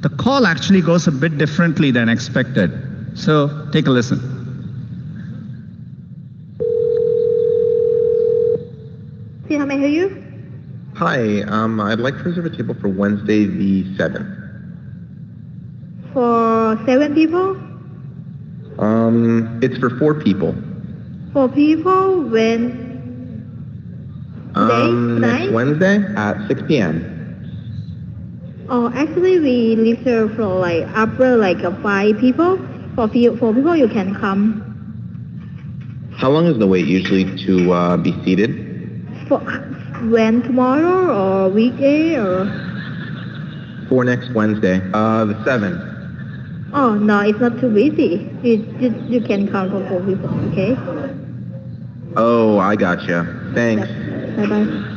the call actually goes a bit differently than expected. So take a listen. See, how may I hear you? Hi, I'd like to reserve a table for Wednesday the 7th. For 7 people? It's for 4 people. 4 people when? Today? Next Tonight? Wednesday at 6 p.m. Oh, actually we reserve for like upper like 5 people. For 4 people you can come. How long is the wait usually to be seated? For when, tomorrow or weekday or? For next Wednesday, the 7th. Oh no, it's not too busy. You can come for 4 people, okay? Oh, I gotcha. Thanks. Bye bye.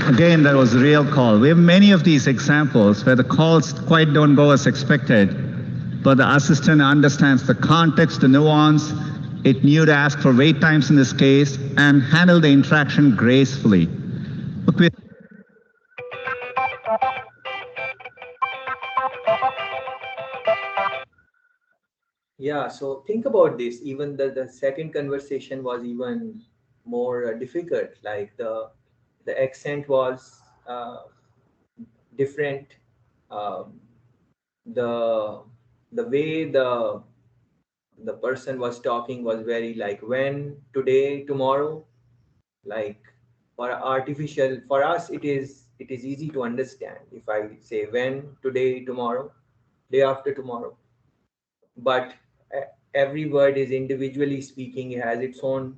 Again, that was a real call. We have many of these examples where the calls quite don't go as expected, but the assistant understands the context, the nuance. It knew to ask for wait times in this case and handle the interaction gracefully. Look, Yeah, so think about this. Even the second conversation was even more difficult. Like the accent was different. Um, the the way the person was talking was very like when, today, tomorrow. Like for us it is easy to understand if I say when, today, tomorrow, day after tomorrow. But every word is individually speaking, it has its own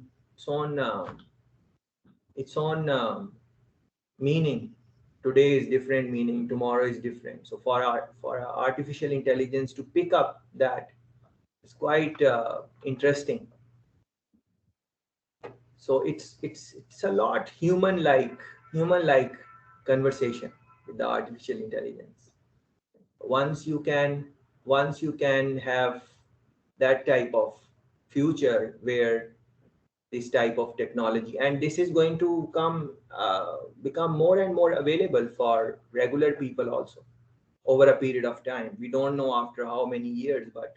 meaning. Today is different meaning, tomorrow is different. So for our artificial intelligence to pick up that, it's quite interesting. So it's a lot human like conversation with the artificial intelligence. Once you can once you can have that type of future where this type of technology, and this is going to become more and more available for regular people also over a period of time. We don't know after how many years, but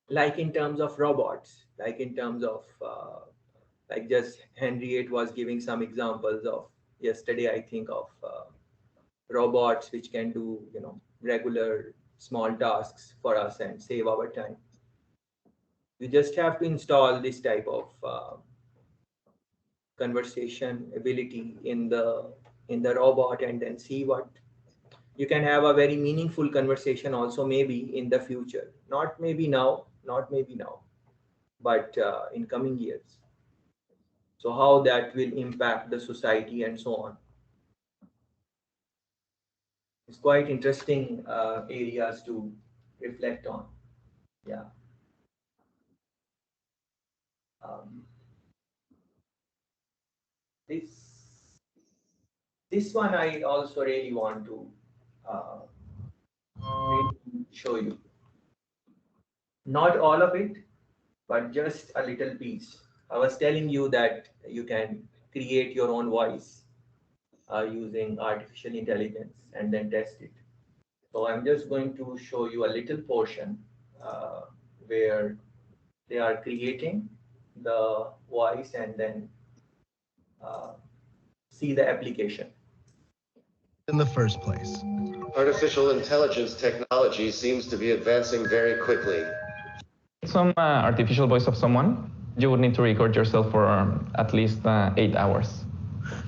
like in terms of robots, like in terms of like just Henriette was giving some examples of yesterday, I think, of robots which can do regular small tasks for us and save our time. You just have to install this type of conversation ability in the robot, and then see what you can have a very meaningful conversation also, maybe in the future, not maybe now, but in coming years. So how that will impact the society and so on. It's quite interesting areas to reflect on. Yeah. Um, this this one I also really want to uh, really show you. Not all of it, but just a little piece. I was telling you that you can create your own voice using artificial intelligence and then test it. So I'm just going to show you a little portion uh, where they are creating the voice and then uh, see the application. In the first place. Artificial intelligence technology seems to be advancing very quickly. Some artificial voice of someone, you would need to record yourself for at least 8 hours.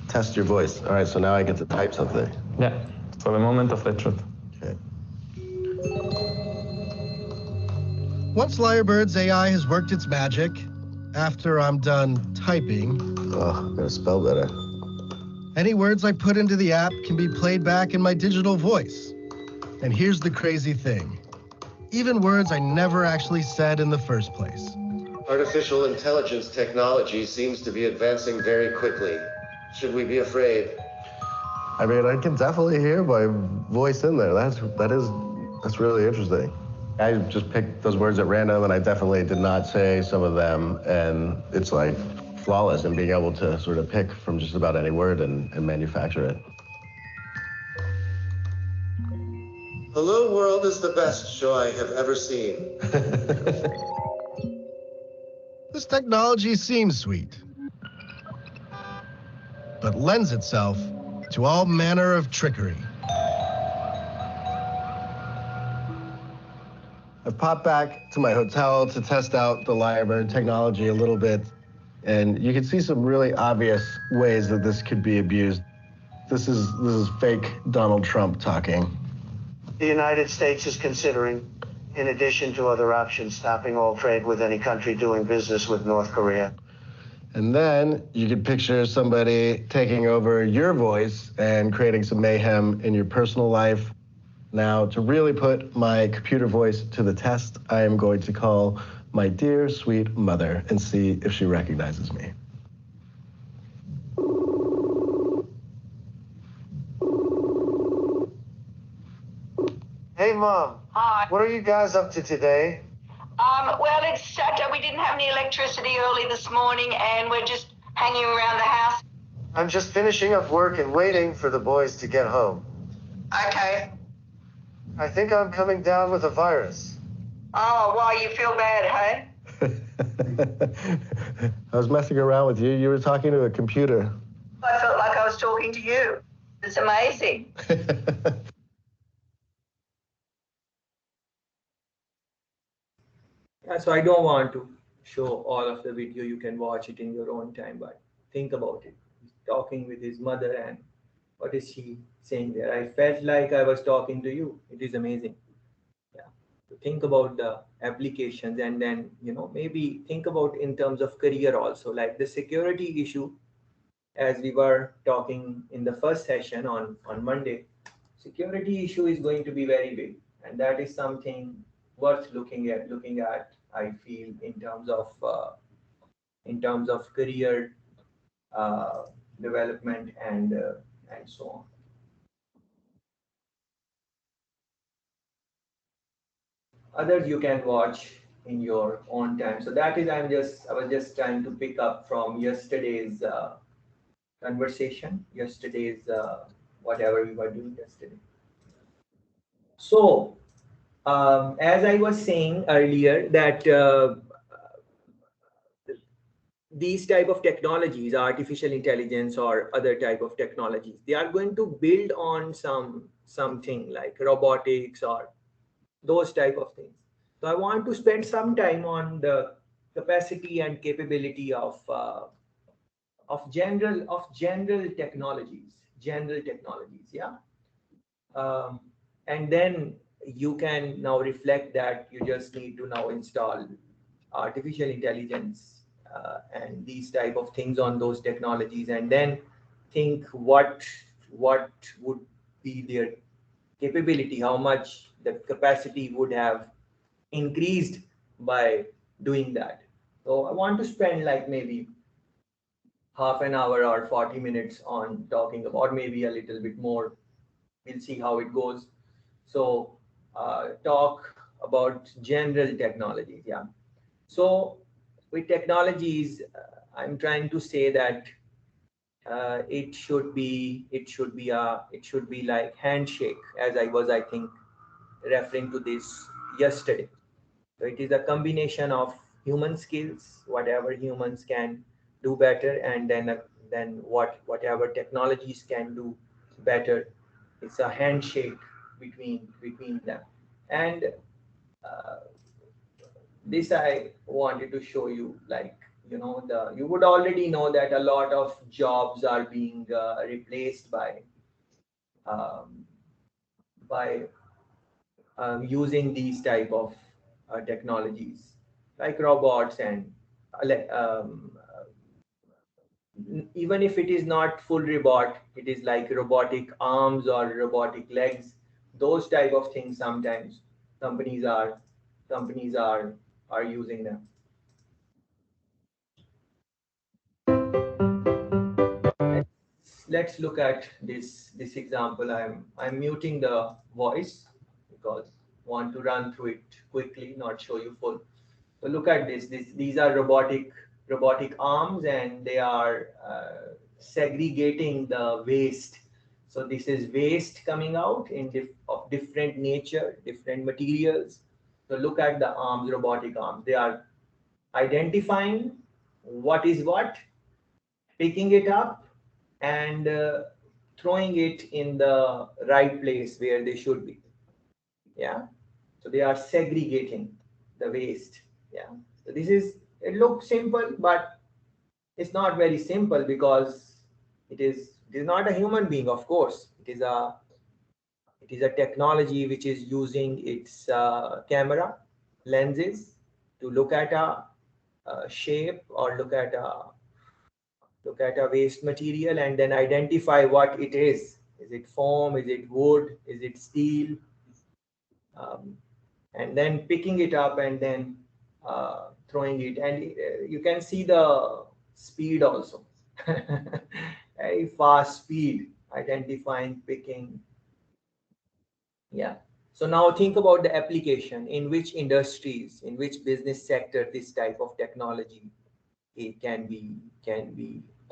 Test your voice. All right, so now I get to type something. Yeah, for the moment of the truth. Okay. Once Lyrebird's AI has worked its magic, after I'm done typing, Gotta spell better. any words I put into the app can be played back in my digital voice. And here's the crazy thing. Even words I never actually said in the first place. Artificial intelligence technology seems to be advancing very quickly. Should we be afraid? I mean, I can definitely hear my voice in there. That's really interesting. I just picked those words at random, and I definitely did not say some of them, and it's like flawless in being able to sort of pick from just about any word and manufacture it. Hello World is the best show I have ever seen. This technology seems sweet, but lends itself to all manner of trickery. I've popped back to my hotel to test out the Lyrebird technology a little bit, and you can see some really obvious ways that this could be abused. This is fake Donald Trump talking. The United States is considering, in addition to other options, stopping all trade with any country doing business with North Korea. And then you could picture somebody taking over your voice and creating some mayhem in your personal life. Now, to really put my computer voice to the test, I am going to call my dear, sweet mother and see if she recognizes me. Hey, Mom. Hi. What are you guys up to today? Well, it's Saturday. We didn't have any electricity early this morning, and we're just hanging around the house. I'm just finishing up work and waiting for the boys to get home. Okay. I think I'm coming down with a virus. Oh, why, you feel bad, hey? I was messing around with you. You were talking to a computer. I felt like I was talking to you. It's amazing. Yeah, so I don't want to show all of the video. You can watch it in your own time, but think about it. He's talking with his mother, and what is she saying there? I felt like I was talking to you. It is amazing. Yeah. So think about the applications, and then, maybe think about in terms of career also, like the security issue, as we were talking in the first session on Monday. Security issue is going to be very big, and that is something worth looking at. I feel in terms of career development and so on. Others you can watch in your own time. So that is, I was just trying to pick up from yesterday's conversation, yesterday's whatever we were doing yesterday. So as I was saying earlier, that these type of technologies, artificial intelligence or other type of technologies, they are going to build on something like robotics or those type of things. So I want to spend some time on the capacity and capability of general technologies, yeah. And then you can now reflect that you just need to now install artificial intelligence and these type of things on those technologies, and then think what would be their capability, how much the capacity would have increased by doing that. So I want to spend like maybe half an hour or 40 minutes on talking about, maybe a little bit more. We'll see how it goes. So talk about general technologies. Yeah. So with technologies, I'm trying to say that it should be like handshake, as I think referring to this yesterday. So it is a combination of human skills, whatever humans can do better, and then whatever technologies can do better. It's a handshake between them. And this I wanted to show you, like, you would already know that a lot of jobs are being replaced by by using these type of technologies like robots and even if it is not full robot, it is like robotic arms or robotic legs. Those type of things, sometimes companies are using them. Let's look at this example. I'm muting the voice because I want to run through it quickly, not show you full. So look at this. These are robotic robotic arms, and they are segregating the waste. So this is waste coming out of different nature, different materials. So look at the arms, robotic arms. They are identifying what is what, picking it up, and throwing it in the right place where they should be. Yeah. So they are segregating the waste. Yeah. So this is, it looks simple, but it's not very simple because it is not a human being, of course. It is a technology which is using its camera lenses to look at a shape, or look at a waste material, and then identify what it is. Is it foam? Is it wood? Is it steel? Um, and then picking it up and then throwing it. And you can see the speed also. Very fast speed, identifying, picking. Yeah. So now think about the application, in which industries, in which business sector this type of technology can be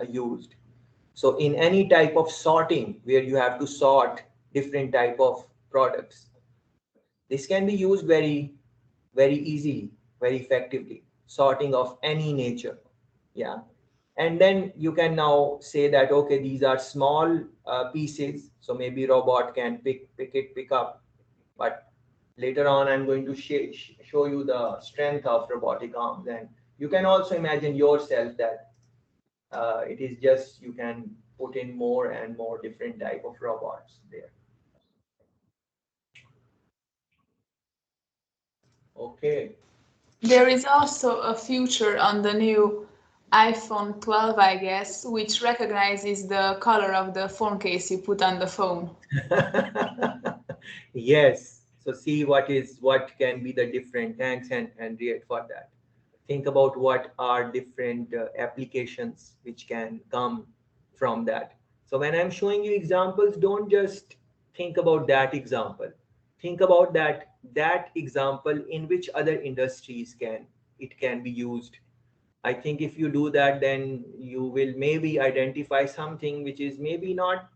used. So in any type of sorting where you have to sort different type of products, this can be used very, very easily, very effectively, sorting of any nature. Yeah. And then you can now say that, okay, these are small pieces. So maybe robot can pick up, but later on, I'm going to show you the strength of robotic arms. And you can also imagine yourself that it is just, you can put in more and more different type of robots there. Okay. There is also a feature on the new iPhone 12, I guess, which recognizes the color of the phone case you put on the phone. Yes. So see what can be the different. Thanks, and Henriette, for that. Think about what are different applications which can come from that. So when I'm showing you examples, don't just think about that example. Think about that example, in which other industries can be used. I think if you do that, then you will maybe identify something which is maybe not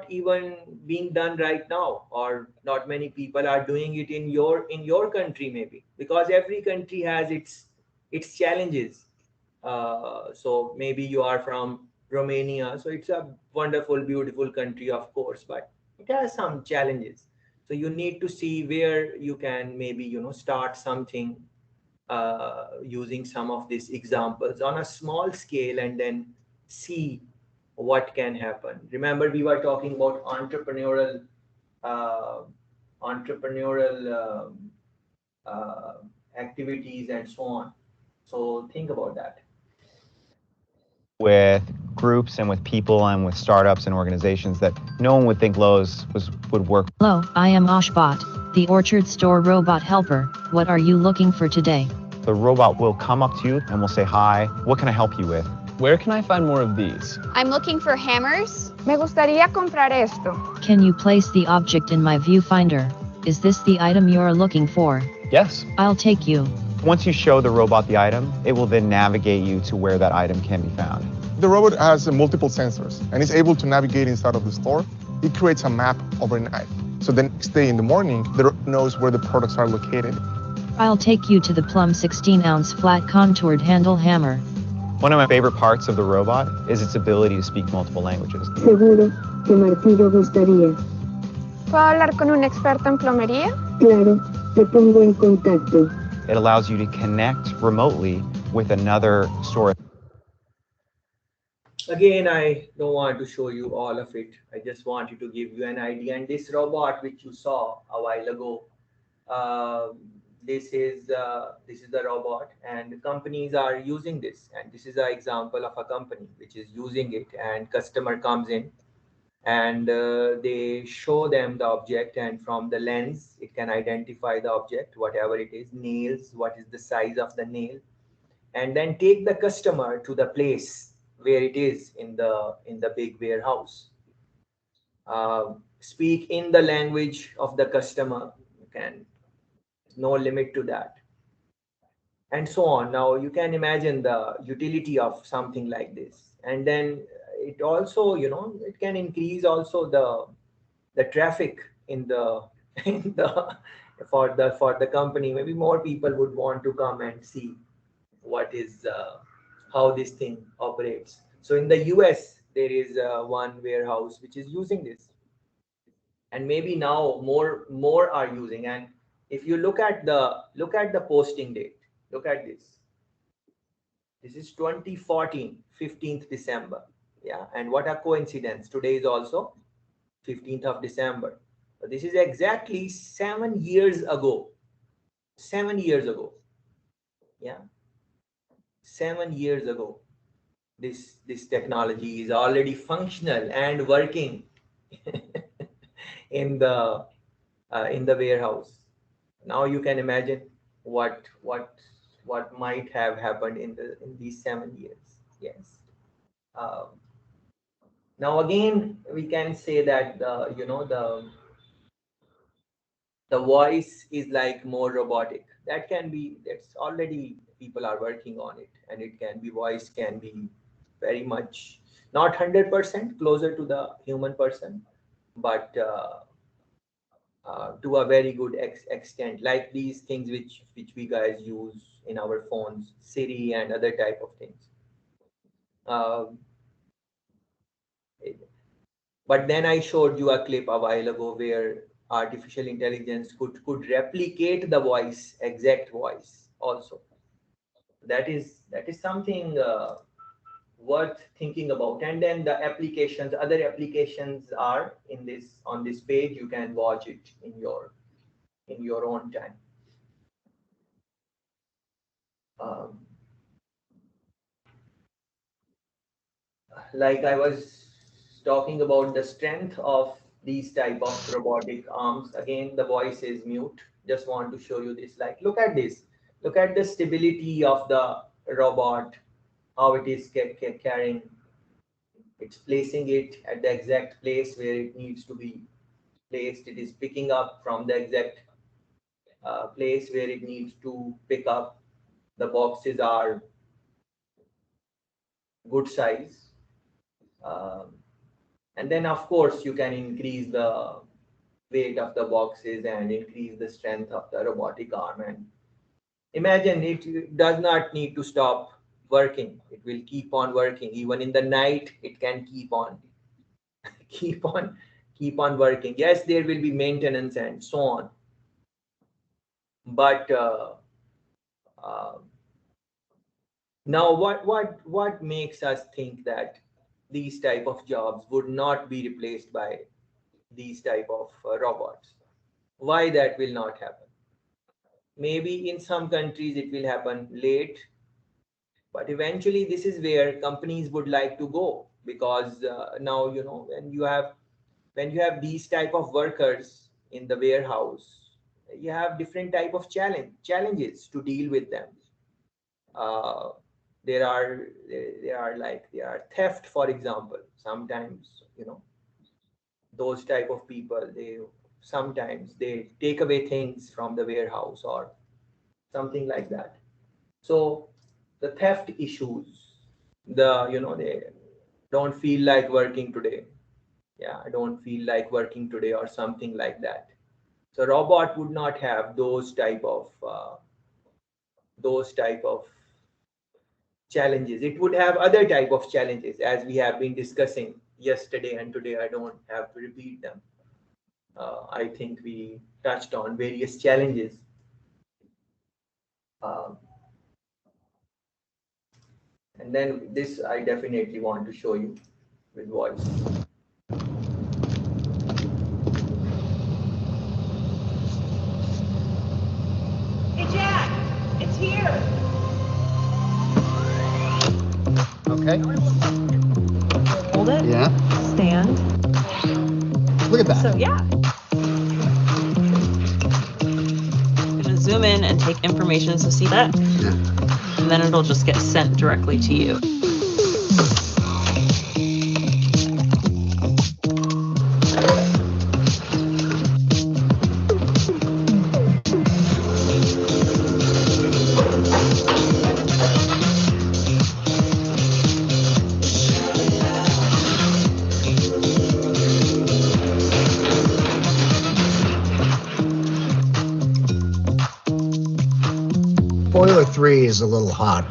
even being done right now, or not many people are doing it in your country, maybe because every country has its challenges. So maybe you are from Romania, so it's a wonderful, beautiful country, of course, but it has some challenges. So you need to see where you can maybe start something using some of these examples on a small scale, and then see what can happen. Remember, we were talking about uh, entrepreneurial activities and so on. So think about that. With groups and with people and with startups and organizations that no one would think Lowe's would work. Hello, I am Oshbot, the orchard store robot helper. What are you looking for today? The robot will come up to you and will say, hi, what can I help you with? Where can I find more of these? I'm looking for hammers. Me gustaría comprar esto. Can you place the object in my viewfinder? Is this the item you're looking for? Yes. I'll take you. Once you show the robot the item, it will then navigate you to where that item can be found. The robot has multiple sensors and is able to navigate inside of the store. It creates a map overnight. So the next day in the morning, the robot knows where the products are located. I'll take you to the Plum 16-ounce flat contoured handle hammer. One of my favorite parts of the robot is its ability to speak multiple languages. Seguro que Martillo gustaría. ¿Puedo hablar con un experto en plomería? Claro, te pongo en contacto. It allows you to connect remotely with another store. Again, I don't want to show you all of it. I just wanted to give you an idea. And this robot which you saw a while ago, this is the robot, and companies are using this. And this is an example of a company which is using it. And customer comes in, and they show them the object, and from the lens it can identify the object, whatever it is, nails, what is the size of the nail, and then take the customer to the place where it is in the big warehouse. Speak in the language of the customer. You can, no limit to that. and so on. Now you can imagine the utility of something like this. And then it also, it can increase also the traffic in the in the for the company. Maybe more people would want to come and see what is how this thing operates. So in the US there is one warehouse which is using this, and maybe now more are using. And if you look at the posting date, look at this. This is 2014, 15th December. Yeah, and what a coincidence. Today is also 15th of December. So this is exactly 7 years ago. 7 years ago. Yeah. 7 years ago. This technology is already functional and working in the warehouse. Now you can imagine what might have happened in these 7 years. Yes. Now again, we can say that the voice is like more robotic. That's already people are working on it, and it can be voice can be very much not 100% closer to the human person, but to a very good extent, like these things which we guys use in our phones, Siri and other type of things. But then I showed you a clip a while ago where artificial intelligence could replicate the voice, exact voice also. That is something worth thinking about. And then the applications, other applications are on this page. You can watch it in your own time. Like I was talking about the strength of these type of robotic arms. Again, the voice is mute. Just want to show you this. Like, look at this. Look at the stability of the robot, how it is carrying. It's placing it at the exact place where it needs to be placed. It is picking up from the exact place where it needs to pick up. The boxes are good size. And then of course you can increase the weight of the boxes and increase the strength of the robotic arm. And imagine it does not need to stop working. It will keep on working. Even in the night, it can keep on working. Yes, there will be maintenance and so on. But now what makes us think that these type of jobs would not be replaced by these type of robots? Why that will not happen? Maybe in some countries it will happen late, but eventually this is where companies would like to go, because now when you have these type of workers in the warehouse, you have different type of challenges to deal with them. There are theft, for example. Sometimes those type of people, sometimes they take away things from the warehouse or something like that. So the theft issues, they don't feel like working today. Yeah, I don't feel like working today or something like that. So robot would not have those type of challenges. It would have other type of challenges, as we have been discussing yesterday and today. I don't have to repeat them. I think we touched on various challenges. And then this I definitely want to show you with voice. Hey Jack, it's here. Okay. Hold it. Yeah. Stand. Look at that. So yeah. I'm gonna zoom in and take information, so see that? Yeah. And then it'll just get sent directly to you. 3 is a little hot.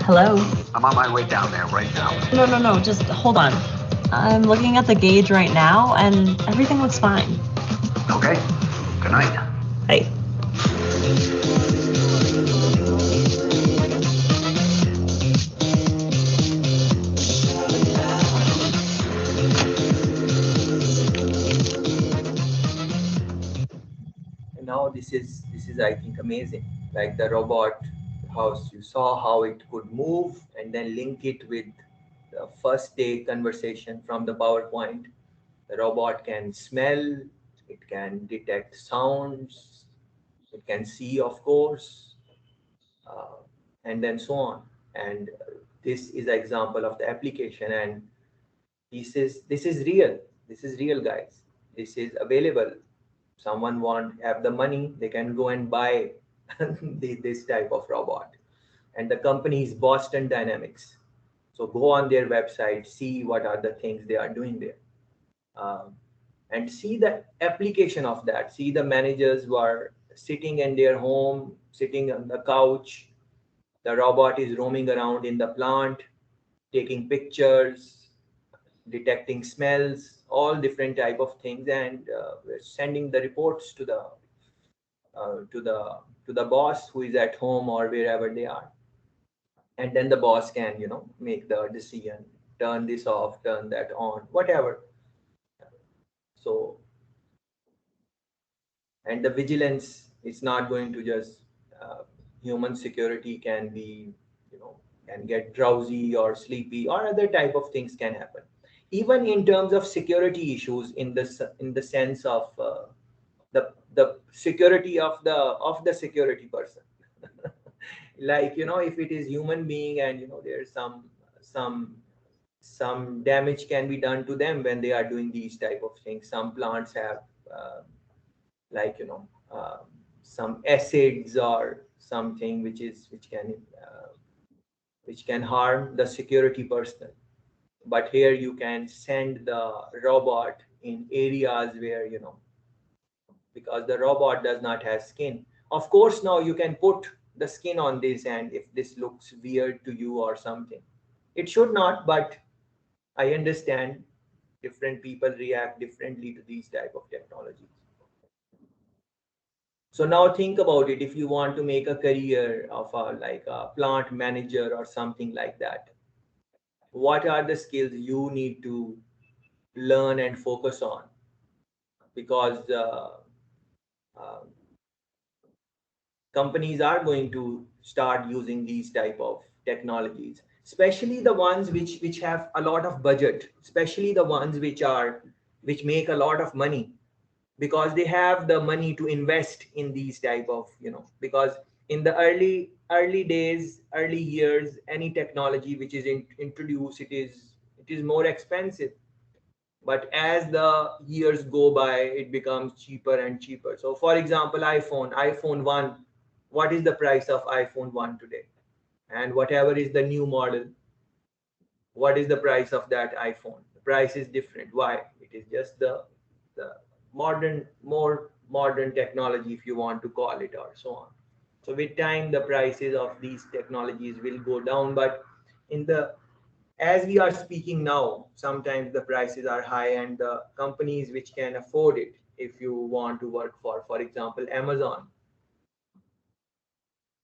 Hello? I'm on my way down there right now. No, just hold on. I'm looking at the gauge right now, and everything looks fine. Okay. Good night. Hey. And now this is I think amazing. Like the robot house, you saw how it could move and then link it with the first day conversation from the PowerPoint. The robot can smell, it can detect sounds, it can see, of course, uh, and then so on. And this is an example of the application, and this is real. This is real, guys. This is available. Someone have the money, they can go and buy this type of robot. And the company is Boston Dynamics. So go on their website, see what are the things they are doing there. And see the application of that. See the managers who are sitting in their home, sitting on the couch. The robot is roaming around in the plant, taking pictures, detecting smells, all different type of things, and we're sending the reports to the boss who is at home or wherever they are. And then the boss can make the decision, turn this off, turn that on, whatever. So, and the vigilance, it's not going to just human security can be can get drowsy or sleepy, or other type of things can happen, even in terms of security issues, in the sense of the security of the security person. Like if it is human being, and there's some damage can be done to them when they are doing these type of things. Some plants have like some acids or something which can harm the security person. But here you can send the robot in areas where because the robot does not have skin. Of course, now you can put the skin on this, and if this looks weird to you or something, it should not, but I understand different people react differently to these type of technologies. So now think about it. If you want to make a career of like a plant manager or something like that, what are the skills you need to learn and focus on? Because uh, companies are going to start using these type of technologies, especially the ones which have a lot of budget, especially the ones which make a lot of money, because they have the money to invest in these type of because in the early days, early years, any technology which is introduced, it is more expensive. But as the years go by, it becomes cheaper and cheaper. So for example, iPhone 1, what is the price of iPhone 1 today? And whatever is the new model, what is the price of that iPhone? The price is different. Why? It is just the more modern technology, if you want to call it, or so on. So with time, the prices of these technologies will go down. But as we are speaking now, sometimes the prices are high, and the companies which can afford it, if you want to work for example, Amazon.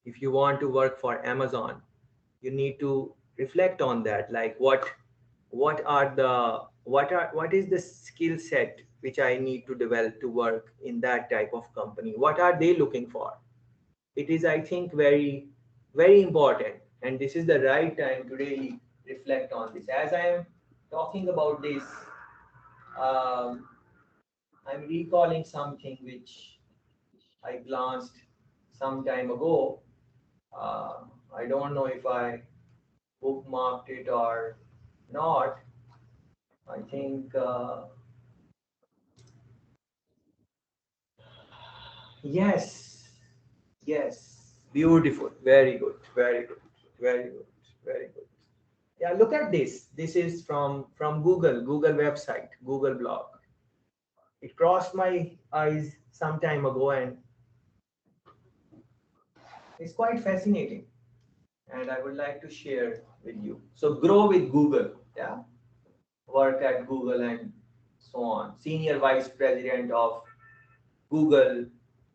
If you want to work for Amazon, you need to reflect on that. Like what is the skill set which I need to develop to work in that type of company? What are they looking for? It is, I think, very, very important. And this is the right time to really reflect on this. As I am talking about this, I'm recalling something which I glanced some time ago. I don't know if I bookmarked it or not, I think, yes, yes, beautiful, very good, very good, very good, very good. Yeah, look at this. This is from Google website, Google blog. It crossed my eyes some time ago, and it's quite fascinating. And I would like to share with you. So grow with Google, yeah, work at Google and so on. Senior Vice President of Google,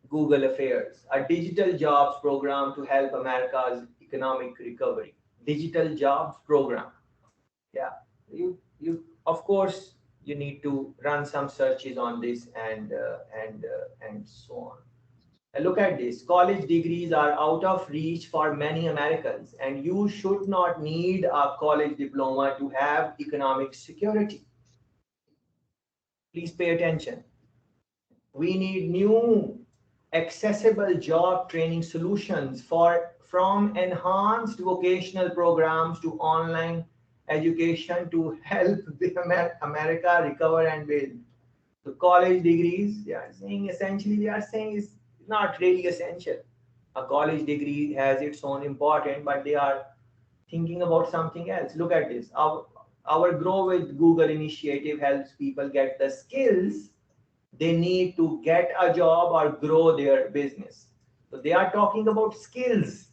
Google Affairs, a digital jobs program to help America's economic recovery. Digital jobs program. Yeah, of course you need to run some searches on this and so on. And look at this. College degrees are out of reach for many Americans, and you should not need a college diploma to have economic security. Please pay attention. We need new accessible job training solutions from enhanced vocational programs to online education to help America recover and build. So college degrees, they are saying essentially they are saying is not really essential. A college degree has its own importance, but they are thinking about something else. Look at this. Our Grow with Google initiative helps people get the skills they need to get a job or grow their business. So they are talking about skills,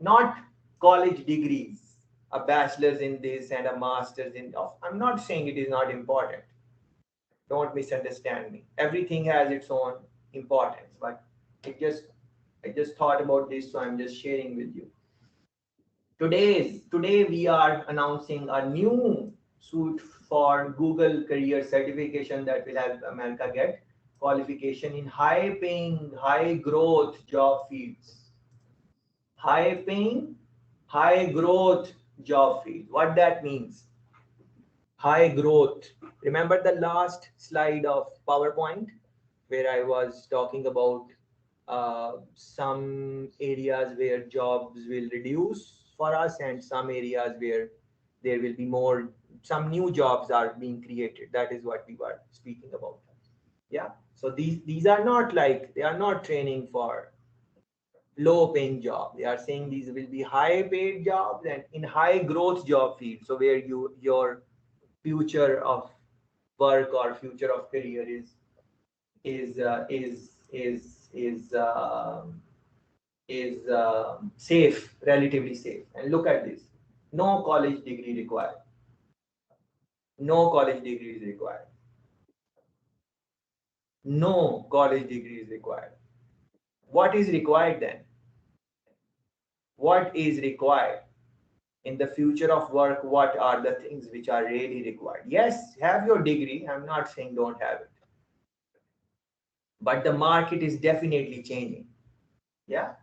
not college degrees, a bachelor's in this and a master's in. I'm not saying it is not important. Don't misunderstand me. Everything has its own importance, but I just thought about this, so I'm just sharing with you. Today we are announcing a new suite for Google career certification that will help America get qualification in high paying, high growth job fields. High paying, high growth job field. What that means? High growth. Remember the last slide of PowerPoint where I was talking about some areas where jobs will reduce for us and some areas where there will be more, some new jobs are being created. That is what we were speaking about. Yeah. So these are not like, they are not training for low paying job. They are saying these will be high paid jobs and in high growth job fields. So where your future of work or future of career is uh, is is is uh, is safe, relatively safe. And look at this. No college degree required. No college degree is required. No college degree is required. What is required then? What is required? In the future of work, what are the things which are really required? Yes, have your degree. I'm not saying don't have it. But the market is definitely changing. Yeah.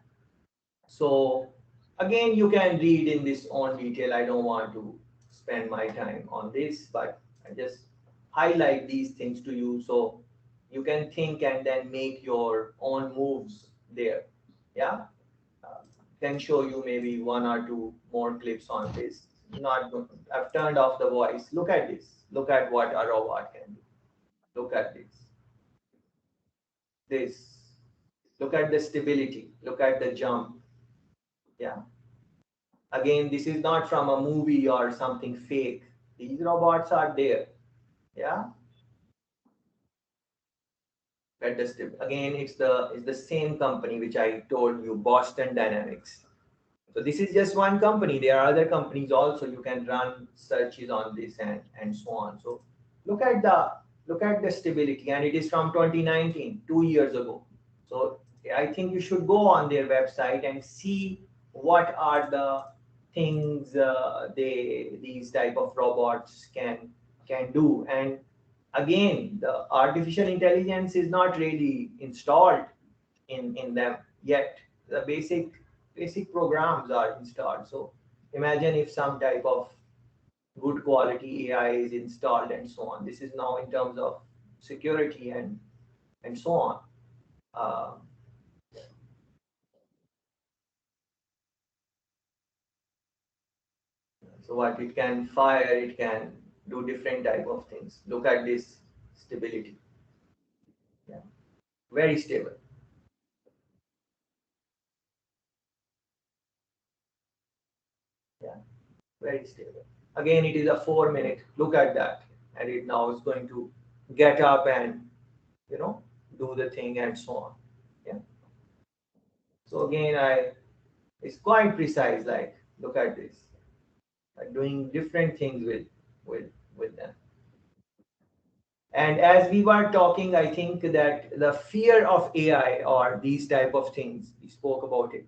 So again, you can read in this on detail. I don't want to spend my time on this, but I just highlight these things to you so you can think and then make your own moves there. Yeah. Can show you maybe one or two more clips on this. Not good. I've turned off the voice. Look at this. Look at what a robot can do. Look at this. This. Look at the stability. Look at the jump. Yeah. Again, this is not from a movie or something fake. These robots are there. Yeah. At the again, it's the same company which I told you, Boston Dynamics. So this is just one company. There are other companies also. You can run searches on this and so on. So look at the stability, and it is from 2019, 2 years ago. So I think you should go on their website and see what are the things these type of robots can do. And again, the artificial intelligence is not really installed in them yet. The basic programs are installed. So imagine if some type of good quality AI is installed and so on. This is now in terms of security and so on. Uh, so what it can fire, it can do different type of things. Look at this stability. Yeah, very stable. Yeah, very stable. Again, it is a 4 minute. Look at that, and it now is going to get up and do the thing and so on. Yeah. So again, it's quite precise. Like, look at this, like doing different things with them. And as we were talking, I think that the fear of AI or these type of things, we spoke about it.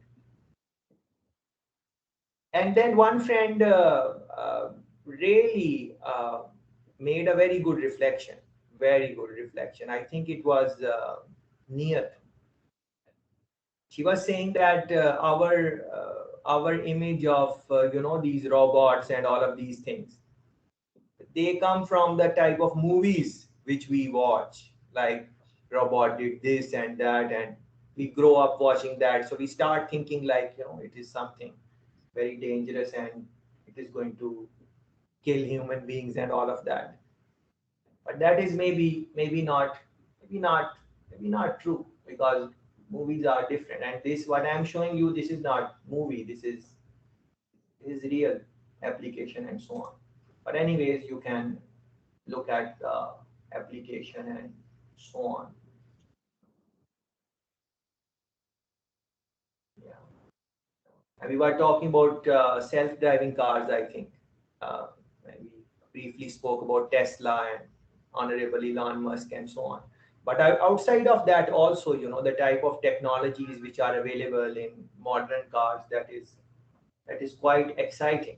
And then one friend really made a very good reflection, very good reflection. I think it was Niyat. She was saying that our image of these robots and all of these things, they come from the type of movies which we watch, like robot did this and that, and we grow up watching that. So we start thinking like, it is something very dangerous and it is going to kill human beings and all of that. But that is maybe not true, because movies are different. And this, what I'm showing you, this is not movie. This is real application and so on. But anyways, you can look at the application and so on. Yeah. And we were talking about self-driving cars, I think. We briefly spoke about Tesla and Honorable Elon Musk and so on. But outside of that also, the type of technologies which are available in modern cars, that is quite exciting.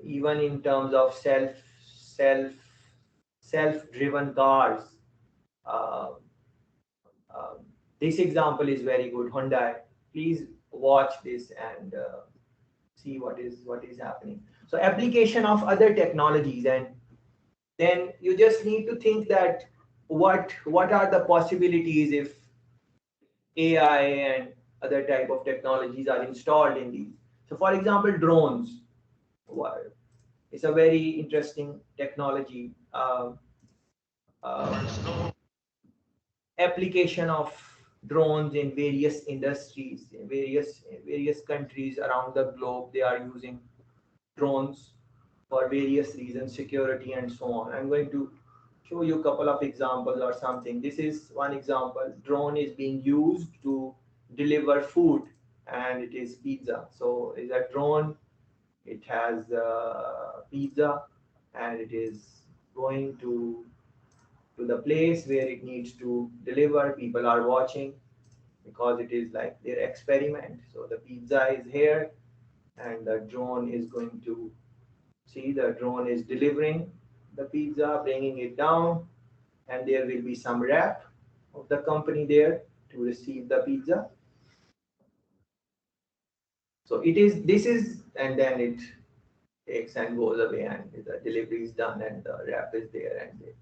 Even in terms of self-driven cars, uh, this example is very good. Hyundai, please watch this and see what is happening. So application of other technologies, and then you just need to think that what are the possibilities if AI and other type of technologies are installed in these. So for example, drones. It's a very interesting technology. Application of drones in various industries, in various countries around the globe. They are using drones for various reasons, security and so on. I'm going to show you a couple of examples or something. This is one example. Drone is being used to deliver food, and it is pizza. So is a drone, it has pizza, and it is going to the place where it needs to deliver. People are watching because it is like their experiment. So the pizza is here, and the drone is going to see, the drone is delivering the pizza, bringing it down, and there will be some rep of the company there to receive the pizza. So this is, and then it takes and goes away, and the delivery is done, and the rep is there, and they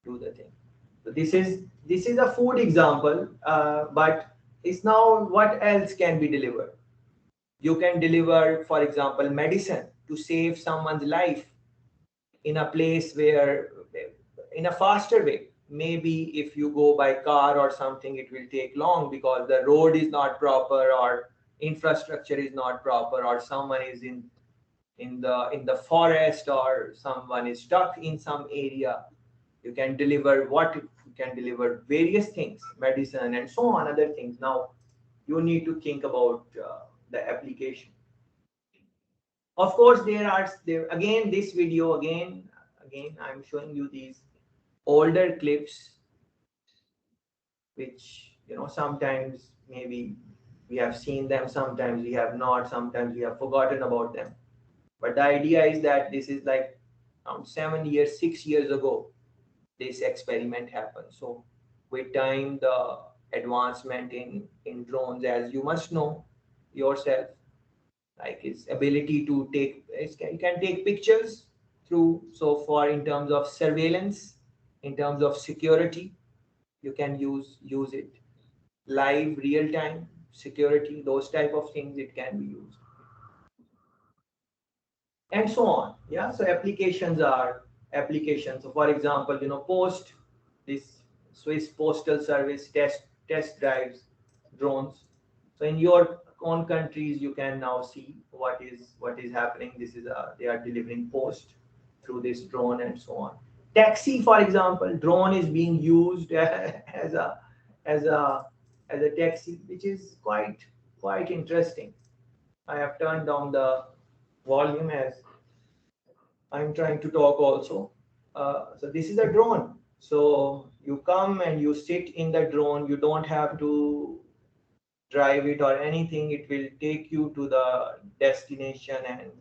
do the thing. So this is a food example, but it's now what else can be delivered. You can deliver, for example, medicine to save someone's life in a place where, in a faster way. Maybe if you go by car or something, it will take long because the road is not proper, or infrastructure is not proper, or someone is in the forest, or someone is stuck in some area. You can deliver various things, medicine and so on, other things. Now you need to think about the application. Of course, there again, this video again I'm showing you these older clips, which sometimes maybe we have seen them, sometimes we have not, sometimes we have forgotten about them. But the idea is that this is like around 7 years, 6 years ago, this experiment happened. So with time, the advancement in drones, as you must know yourself, like its ability to you can take pictures through. So for in terms of surveillance, in terms of security, you can use it. Live, real time security, those type of things, it can be used. and so on. Yeah, so applications are applications. So for example, post this Swiss postal service test drives drones. So in your own countries, you can now see what is happening. This is they are delivering post through this drone and so on. Taxi, for example, drone is being used as a as a as a taxi, which is quite interesting. I have turned down the volume as I'm trying to talk also. So this is a drone. So you come and you sit in the drone. You don't have to drive it or anything. It will take you to the destination, and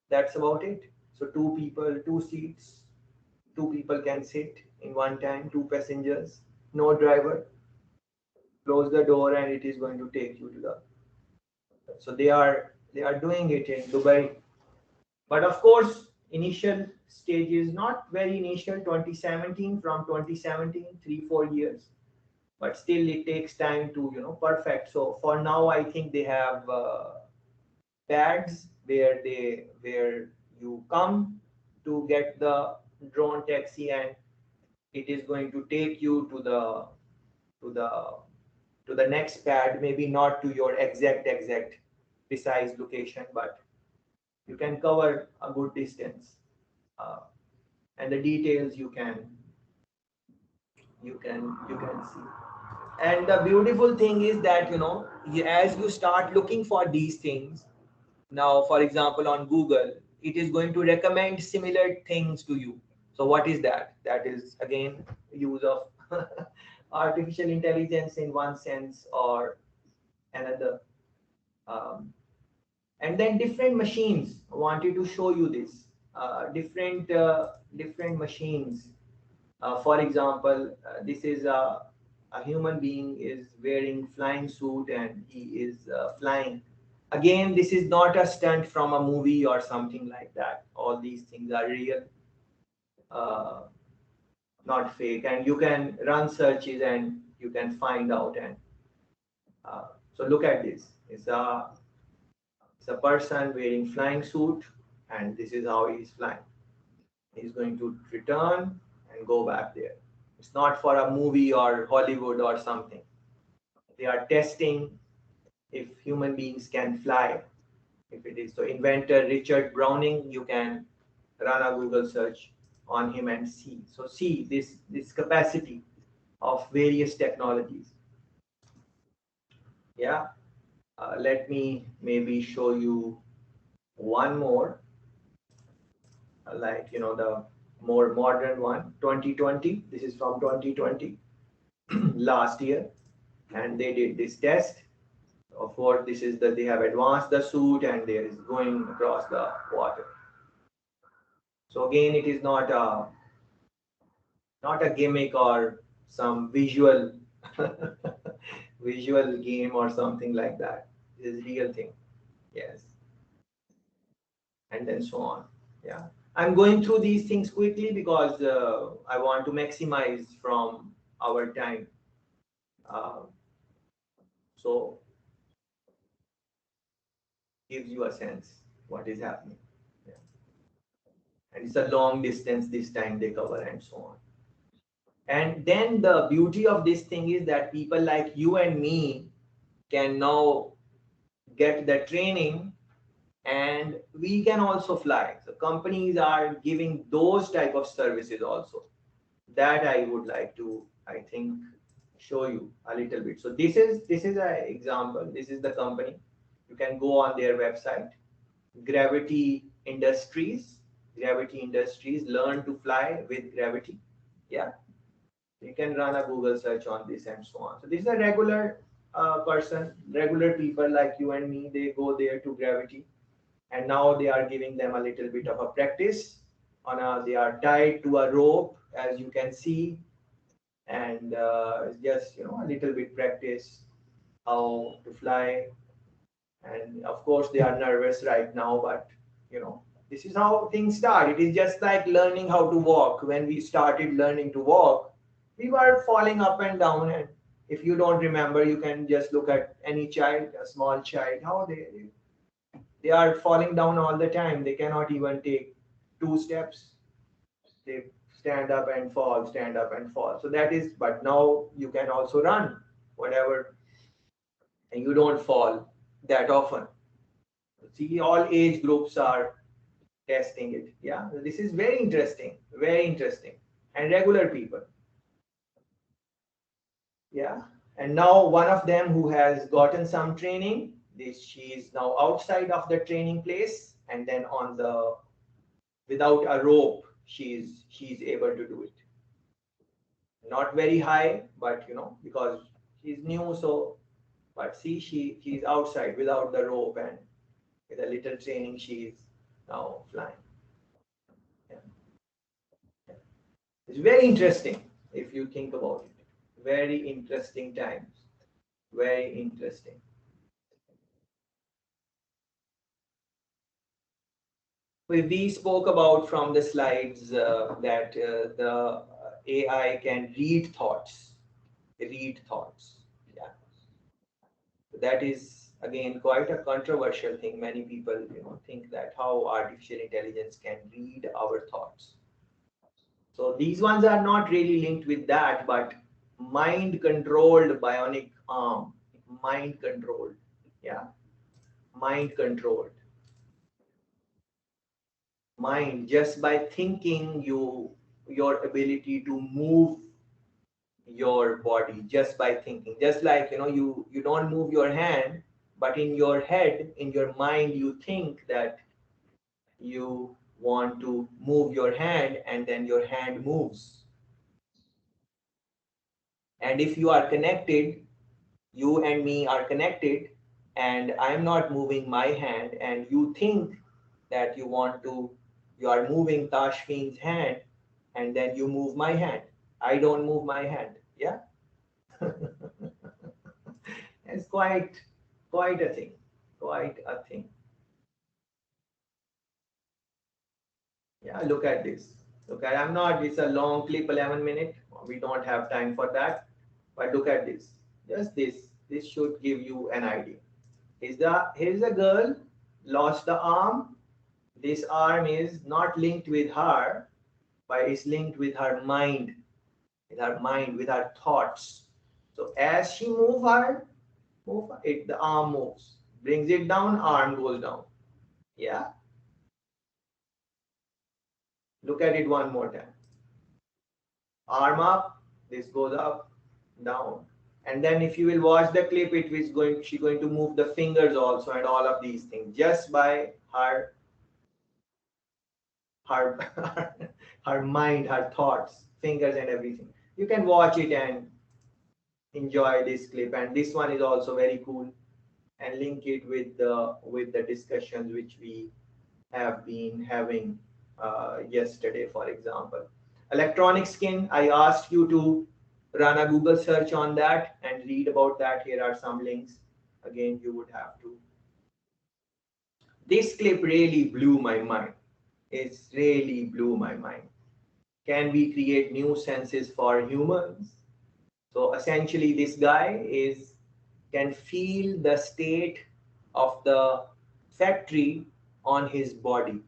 that's about it. So two people, two seats, two people can sit in one time, two passengers, no driver. Close the door, and it is going to take you to the. So they are doing it in Dubai. But of course, initial stages, not very initial, 2017, from 2017, 3-4 years, but still it takes time to, perfect. So for now, I think they have pads where you come to get the drone taxi, and it is going to take you to the to the next pad, maybe not to your exact precise location, but you can cover a good distance, uh, and the details you can see. And the beautiful thing is that as you start looking for these things now, for example, on Google, it is going to recommend similar things to you. So what is that? That is again use of artificial intelligence in one sense or another. um, and then different machines. I wanted to show you this. Different machines. For example, this is a human being is wearing flying suit, and he is flying. Again, this is not a stunt from a movie or something like that. All these things are real, uh, not fake. And you can run searches and you can find out. And so look at this. It's a person wearing flying suit, and this is how he's flying. He's going to return and go back there. It's not for a movie or Hollywood or something. They are testing if human beings can fly. If it is so, inventor Richard Browning, you can run a Google search on him and see. So see this capacity of various technologies. Yeah. Let me maybe show you one more, like the more modern one, 2020. This is from 2020, last year, and they did this test. Of course, this is that they have advanced the suit and there is going across the water. So again, it is not a gimmick or some visual visual game or something like that. It is real thing. Yes. And then so on. Yeah. I'm going through these things quickly because I want to maximize from our time. Uh, so gives you a sense what is happening. Yeah. And it's a long distance this time they cover and so on. And then the beauty of this thing is that people like you and me can now get the training, and we can also fly. So companies are giving those type of services also. That I would like to, I think, show you a little bit. So this is an example. This is the company. You can go on their website, Gravity Industries. Gravity Industries, learn to fly with gravity. Yeah, you can run a Google search on this and so on. So this is a regular person, regular people like you and me. They go there to Gravity, and now they are giving them a little bit of a practice. They are tied to a rope, as you can see, and just a little bit practice how to fly. And of course, they are nervous right now, but this is how things start. It is just like learning how to walk. When we started learning to walk, we were falling up and down. And if you don't remember, you can just look at any child, a small child, how They are falling down all the time. They cannot even take 2 steps. They stand up and fall, stand up and fall. So that is, but now you can also run, whatever, and you don't fall that often. See, all age groups are testing it. Yeah, this is very interesting, and regular people. Yeah, and now one of them who has gotten some training, she is now outside of the training place, and then on the without a rope, she's able to do it. Not very high, but because she's new, so but see, she's outside without the rope, and with a little training, she's now flying. Yeah. Yeah. It's very interesting if you think about it. Very interesting times. Very interesting. We spoke about from the slides that the AI can read thoughts. Read thoughts. Yeah. That is again quite a controversial thing. Many people think that how artificial intelligence can read our thoughts. So these ones are not really linked with that, but mind controlled bionic arm. Mind controlled. Yeah. Mind controlled. Mind, just by thinking, your ability to move your body just by thinking, just like you don't move your hand, but in your head, in your mind, you think that you want to move your hand, and then your hand moves. And if you are connected, you and me are connected, and I'm not moving my hand, and you think that you are moving Tashfeen's hand, and then you move my hand. I don't move my hand. Yeah. It's quite a thing. Quite a thing. Yeah, look at this. Look at, it's a long clip, 11 minutes. We don't have time for that. But look at this. Just this. This should give you an idea. Here's a girl, lost the arm. This arm is not linked with her, but it's linked with her mind. With her thoughts. So as she move it, the arm moves. Brings it down, arm goes down. Yeah. Look at it one more time. Arm up, this goes up, down. And then if you will watch the clip, she's going to move the fingers also, and all of these things just by her her mind, her thoughts, fingers and everything. You can watch it and enjoy this clip. And this one is also very cool, and link it with the discussions which we have been having yesterday, for example. Electronic skin, I asked you to run a Google search on that and read about that. Here are some links. Again, you would have to. This clip really blew my mind. It's really blew my mind. Can we create new senses for humans? So essentially, this guy can feel the state of the factory on his body.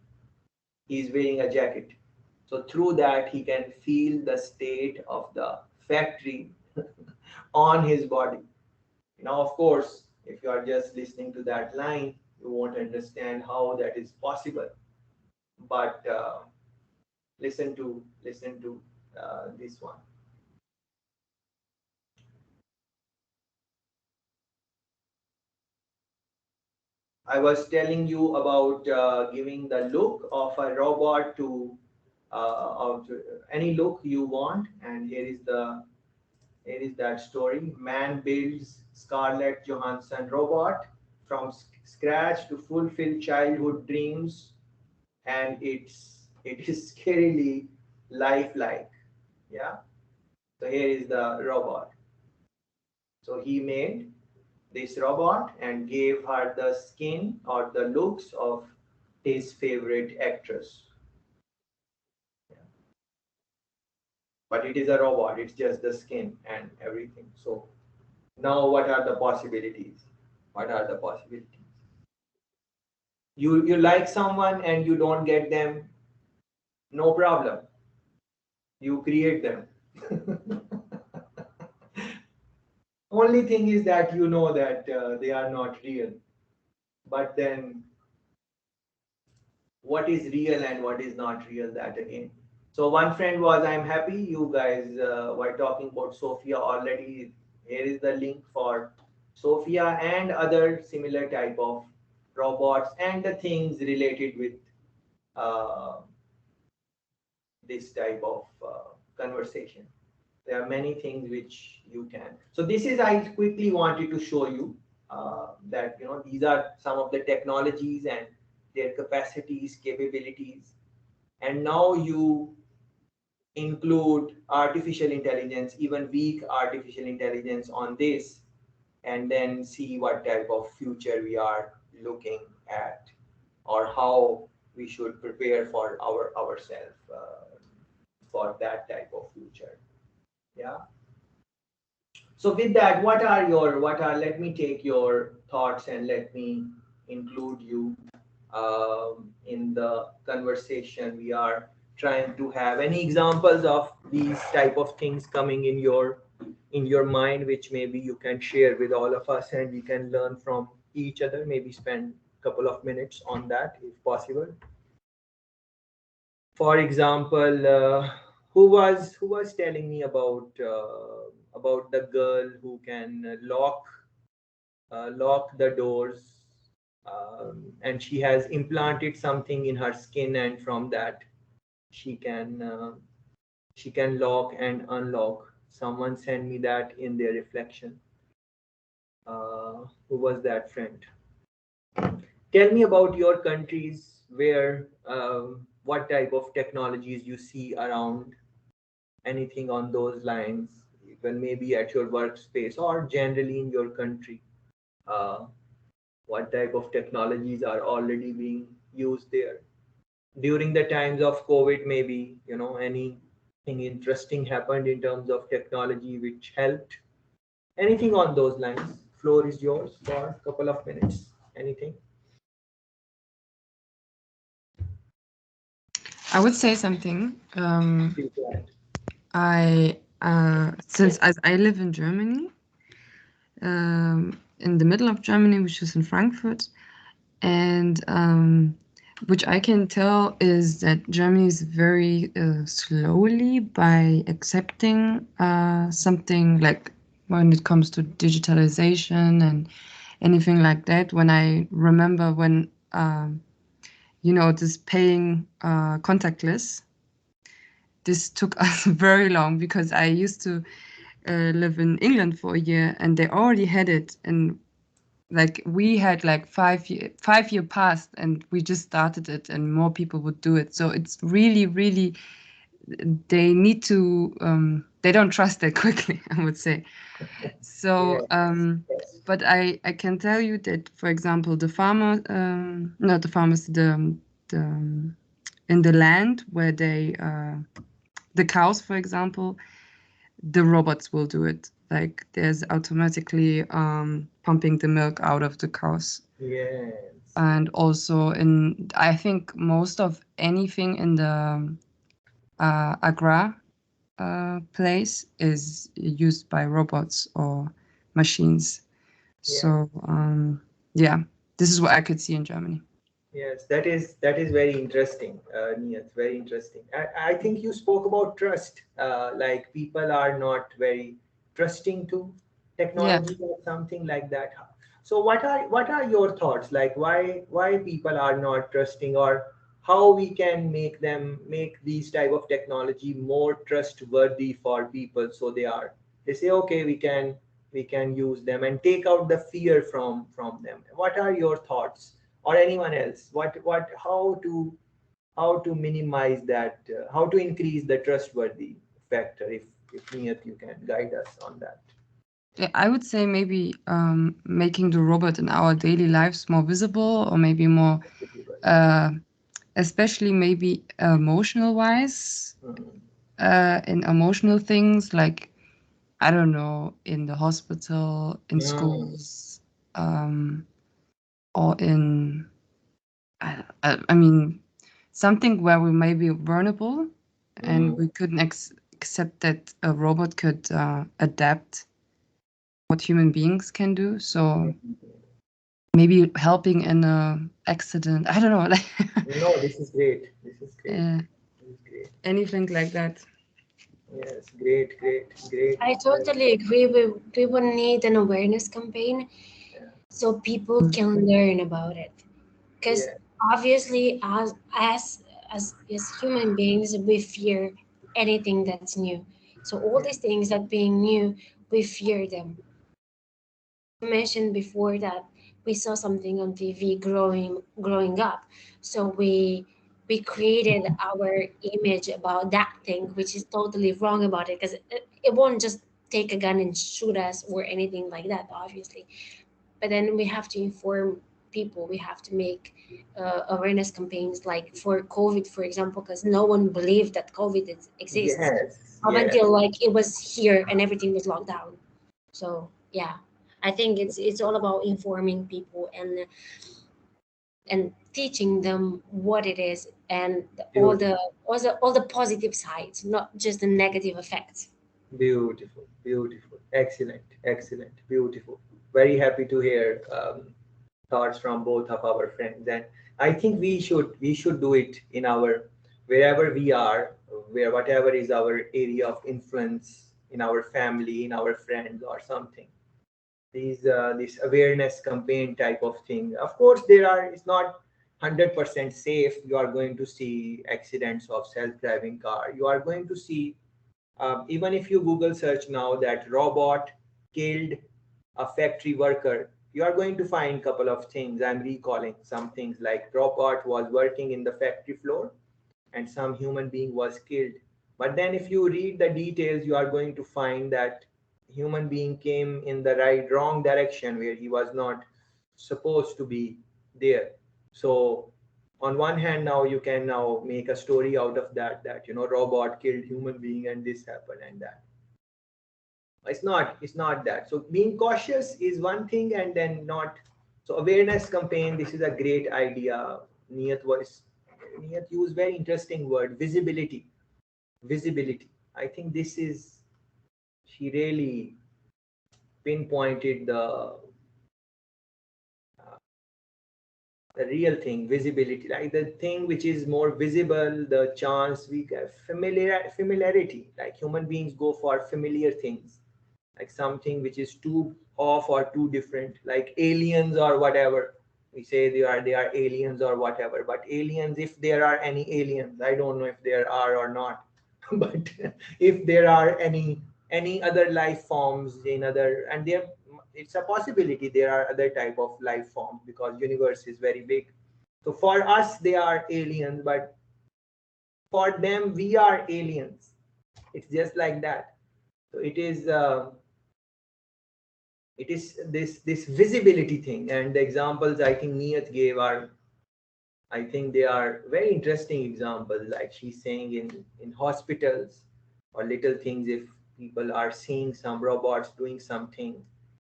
He's wearing a jacket. So through that, he can feel the state of the factory on his body. Now, of course, if you are just listening to that line, you won't understand how that is possible. But listen to this one. I was telling you about giving the look of a robot to of any look you want, and here is that story. Man builds Scarlett Johansson robot from scratch to fulfill childhood dreams, and it is scarily lifelike. Yeah. So here is the robot. So he made this robot and gave her the skin or the looks of his favorite actress. But it is a robot, it's just the skin and everything. So now what are the possibilities? What are the possibilities? You like someone and you don't get them, no problem. You create them. Only thing is that you know that they are not real. But then what is real and what is not real, that again. So one friend was, I'm happy you guys were talking about Sophia already. Here is the link for Sophia and other similar type of robots and the things related with uh, this type of conversation. There are many things which you can. So this is, I quickly wanted to show you that, you know, these are some of the technologies and their capacities, capabilities. And now you include artificial intelligence, even weak artificial intelligence on this, and then see what type of future we are looking at, or how we should prepare for ourselves for that type of future. Yeah. So with that, let me take your thoughts and let me include you in the conversation we are trying to have. Any examples of these type of things coming in your mind, which maybe you can share with all of us and we can learn from each other, maybe spend a couple of minutes on that if possible. For example, who was telling me about the girl who can lock the doors, and she has implanted something in her skin, and from that she can lock and unlock. Someone sent me that in their reflection. Who was that friend? Tell me about your countries, where what type of technologies you see around, anything on those lines, even maybe at your workspace or generally in your country. What type of technologies are already being used there? During the times of COVID, maybe, you know, anything interesting happened in terms of technology which helped? Anything on those lines? Floor is yours for a couple of minutes. Anything? I would say something. I since as I live in Germany, in the middle of Germany, which is in Frankfurt, and which I can tell is that Germany is very slowly by accepting something like when it comes to digitalization and anything like that. When I remember when this paying contactless, this took us very long because I used to live in England for a year and they already had it, and like we had like 5 year past and we just started it and more people would do it. So it's really they need to they don't trust that quickly, I would say. So but I can tell you that, for example, the farmer not the farmers, the in the land where they the cows, for example, the robots will do it. Like there's automatically pumping the milk out of the cows. Yes. And also I think most of anything in the agra place is used by robots or machines. So yeah, this is what I could see in Germany. Yes, that is very interesting, Niyat, very interesting. I think you spoke about trust. Like people are not very trusting to technology or something like that. So what are your thoughts? Like why people are not trusting, or how we can make these type of technology more trustworthy for people, so they say, okay, we can use them and take out the fear from them. What are your thoughts? Or anyone else, how to minimize that, how to increase the trustworthy factor, if Niyat, you can guide us on that. Yeah, I would say maybe making the robot in our daily lives more visible, or maybe more especially maybe emotional wise, in emotional things, like I don't know, in the hospital, in schools, or in I mean, something where we may be vulnerable, and we couldn't accept that a robot could adapt what human beings can do. So maybe helping in a accident. I don't know. Like No, this is great. This is great. This is great. Anything like that. Yes, great, great, great. I totally agree. We would need an awareness campaign so people can learn about it. Because obviously, as human beings, we fear anything that's new. So all these things that being new, we fear them. I mentioned before that we saw something on TV growing up, so we created our image about that thing, which is totally wrong about it, because it won't just take a gun and shoot us or anything like that, obviously. But then we have to inform people. We have to make awareness campaigns, like for COVID, for example, because no one believed that COVID exists up until like it was here and everything was locked down. So yeah, I think it's all about informing people and teaching them what it is, and all the positive sides, not just the negative effects. Beautiful, beautiful, excellent, excellent, beautiful. Very happy to hear thoughts from both of our friends, and I think we should do it in our wherever we are, where whatever is our area of influence, in our family, in our friends, or something. These this awareness campaign type of thing. Of course, it's not 100% safe. You are going to see accidents of self-driving car. You are going to see even if you Google search now that robot killed a factory worker, you are going to find couple of things. I'm recalling some things like robot was working in the factory floor and some human being was killed. But then if you read the details, you are going to find that human being came in the wrong direction where he was not supposed to be there. So on one hand, now you can now make a story out of that robot killed human being and this happened and that. It's not that. So being cautious is one thing, and then not. So awareness campaign, this is a great idea. Niyat used very interesting word, visibility. Visibility. I think this is, she really pinpointed the real thing, visibility, like the thing which is more visible, the chance we get familiarity, like human beings go for familiar things, like something which is too off or too different, like aliens or whatever. We say they are aliens or whatever, but aliens, if there are any aliens, I don't know if there are or not, but if there are any other life forms in other, and there, it's a possibility there are other type of life forms because universe is very big. So for us they are aliens, but for them we are aliens. It's just like that. So it is this visibility thing, and the examples I think Niyat gave are, I think they are very interesting examples, like she's saying in hospitals or little things. If people are seeing some robots doing something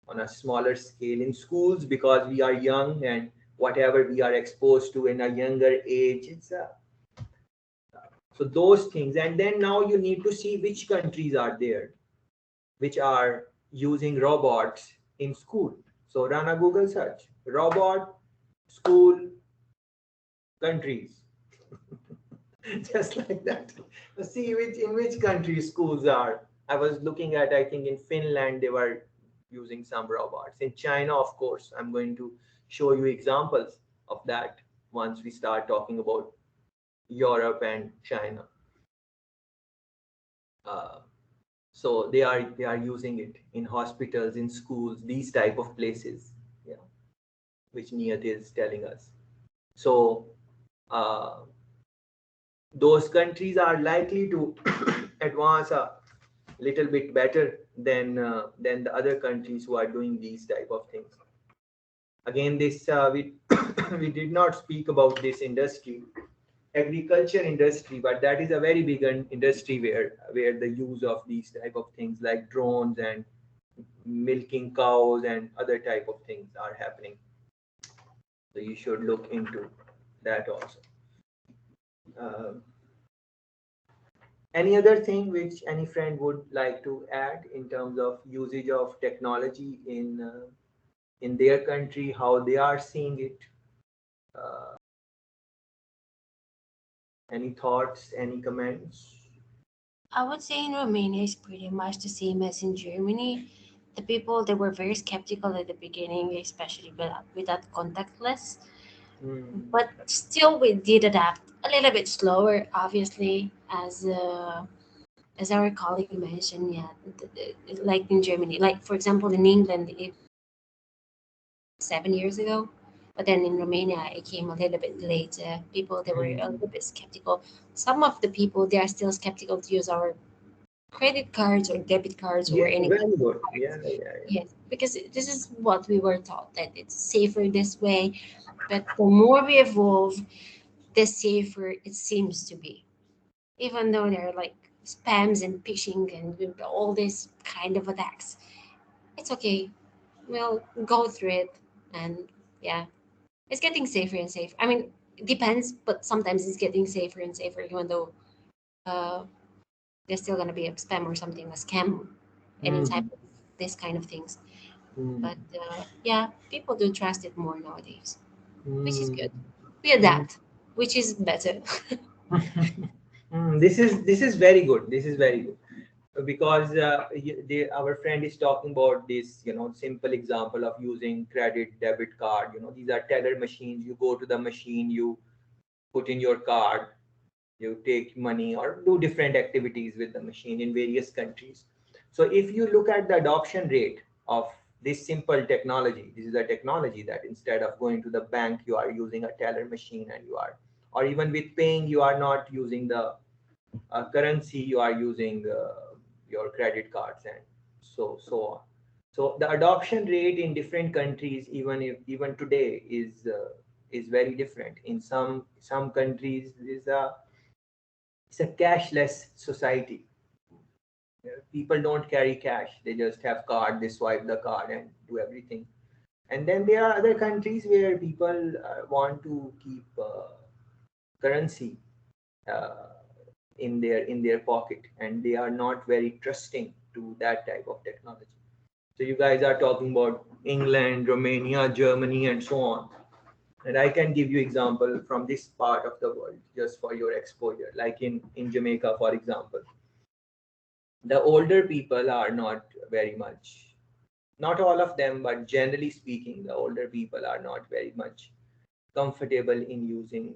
on a smaller scale in schools, because we are young and whatever we are exposed to in a younger age, so those things. And then now you need to see which countries are there which are using robots in school. So run a Google search, robot school countries. Just like that. See in which country schools are. I was looking at, I think in Finland they were using some robots. In China, of course, I'm going to show you examples of that once we start talking about Europe and China. So they are using it in hospitals, in schools, these type of places, which Niyat is telling us. So those countries are likely to advance a little bit better than the other countries who are doing these type of things. Again, this we we did not speak about this industry, agriculture industry, but that is a very big industry where the use of these type of things like drones and milking cows and other type of things are happening. So you should look into that also. Any other thing which any friend would like to add in terms of usage of technology in their country, how they are seeing it? Any thoughts, any comments? I would say in Romania is pretty much the same as in Germany. The people they were very skeptical at the beginning, especially with that contactless. But still, we did adapt a little bit slower, obviously, as our colleague mentioned. Yeah, like in Germany, like for example in England, 7 years ago. But then in Romania, it came a little bit later. People they were a little bit skeptical. Some of the people they are still skeptical to use our credit cards or debit cards or any very kind of good. cards. Yes, because this is what we were taught that it's safer this way. But the more we evolve, the safer it seems to be. Even though there are like spams and phishing and all these kind of attacks, it's okay. We'll go through it, and yeah, it's getting safer and safer. I mean, it depends, but sometimes it's getting safer and safer, even though uh, there's still gonna be a spam or something, a scam, any type of this kind of things. But yeah, people do trust it more nowadays, which is good. We adapt, which is better. This is very good. This is very good because our friend is talking about this, simple example of using credit debit card. These are teller machines. You go to the machine, you put in your card, you take money or do different activities with the machine in various countries. So if you look at the adoption rate of this simple technology, this is a technology that instead of going to the bank, you are using a teller machine, and or even with paying, you are not using the currency, you are using your credit cards and so on. So the adoption rate in different countries, even today, is very different. In some countries, it's a cashless society. People don't carry cash; they just have card. They swipe the card and do everything. And then there are other countries where people want to keep currency uh, in their pocket, and they are not very trusting to that type of technology. So you guys are talking about England, Romania, Germany, and so on. And I can give you example from this part of the world just for your exposure. Like in Jamaica, for example, the older people are not very much, not all of them, but generally speaking, the older people are not very much comfortable in using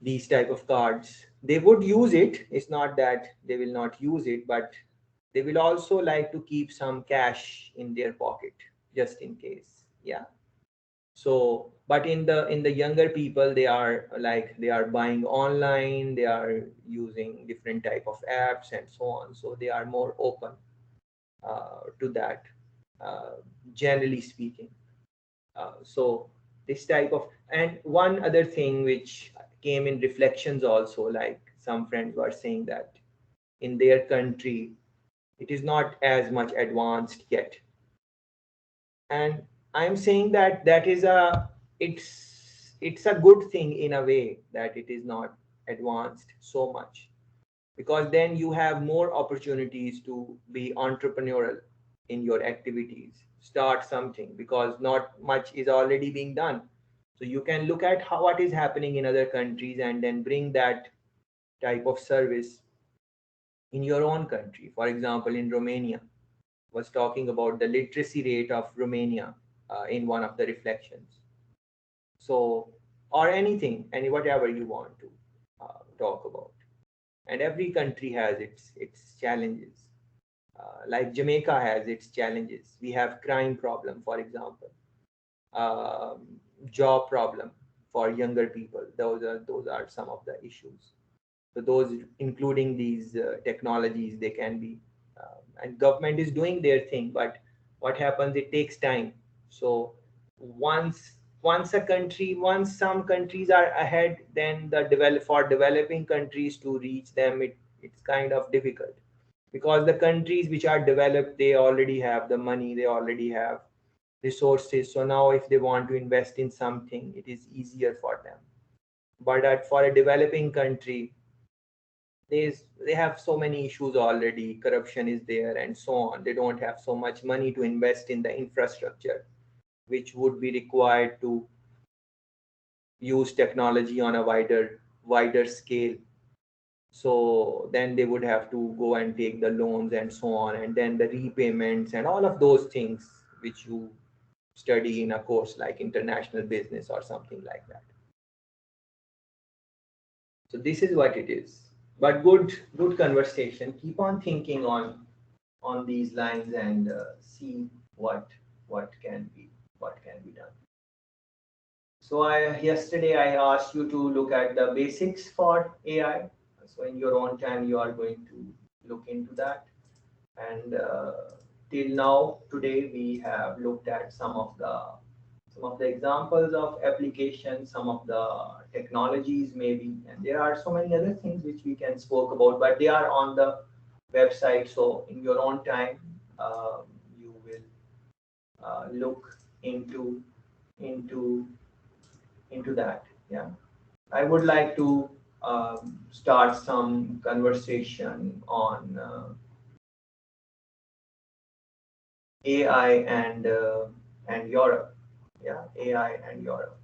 these type of cards. They would use it. It's not that they will not use it, but they will also like to keep some cash in their pocket just in case. Yeah. So but in the younger people, they are buying online, they are using different type of apps and so on, so they are more open to that, uh, generally speaking. So this type of, and one other thing which came in reflections also, like some friends were saying that in their country it is not as much advanced yet. And I'm saying that it's a good thing in a way that it is not advanced so much, because then you have more opportunities to be entrepreneurial in your activities, start something, because not much is already being done. So you can look at what is happening in other countries and then bring that type of service in your own country. For example, in Romania, was talking about the literacy rate of Romania in one of the reflections. So, or anything, whatever you want to talk about. And every country has its challenges. Like Jamaica has its challenges. We have crime problem, for example, um, job problem for younger people. Those are some of the issues. So those, including these technologies, they can be, and government is doing their thing, but what happens, it takes time. So once some countries are ahead, then for developing countries to reach them, it's kind of difficult, because the countries which are developed, they already have the money, they already have resources. So now if they want to invest in something, it is easier for them. But for a developing country, they have so many issues already. Corruption is there and so on. They don't have so much money to invest in the infrastructure, which would be required to use technology on a wider scale. So then they would have to go and take the loans and so on, and then the repayments and all of those things which you study in a course like international business or something like that. So this is what it is. But good conversation. Keep on thinking on these lines and see what can be done. So yesterday I asked you to look at the basics for AI. So in your own time, you are going to look into that. And till now, today we have looked at some of the examples of applications, some of the technologies maybe, and there are so many other things which we can spoke about, but they are on the website. So in your own time, you will look into that. Yeah, I would like to start some conversation on AI and Europe. Yeah, AI and Europe.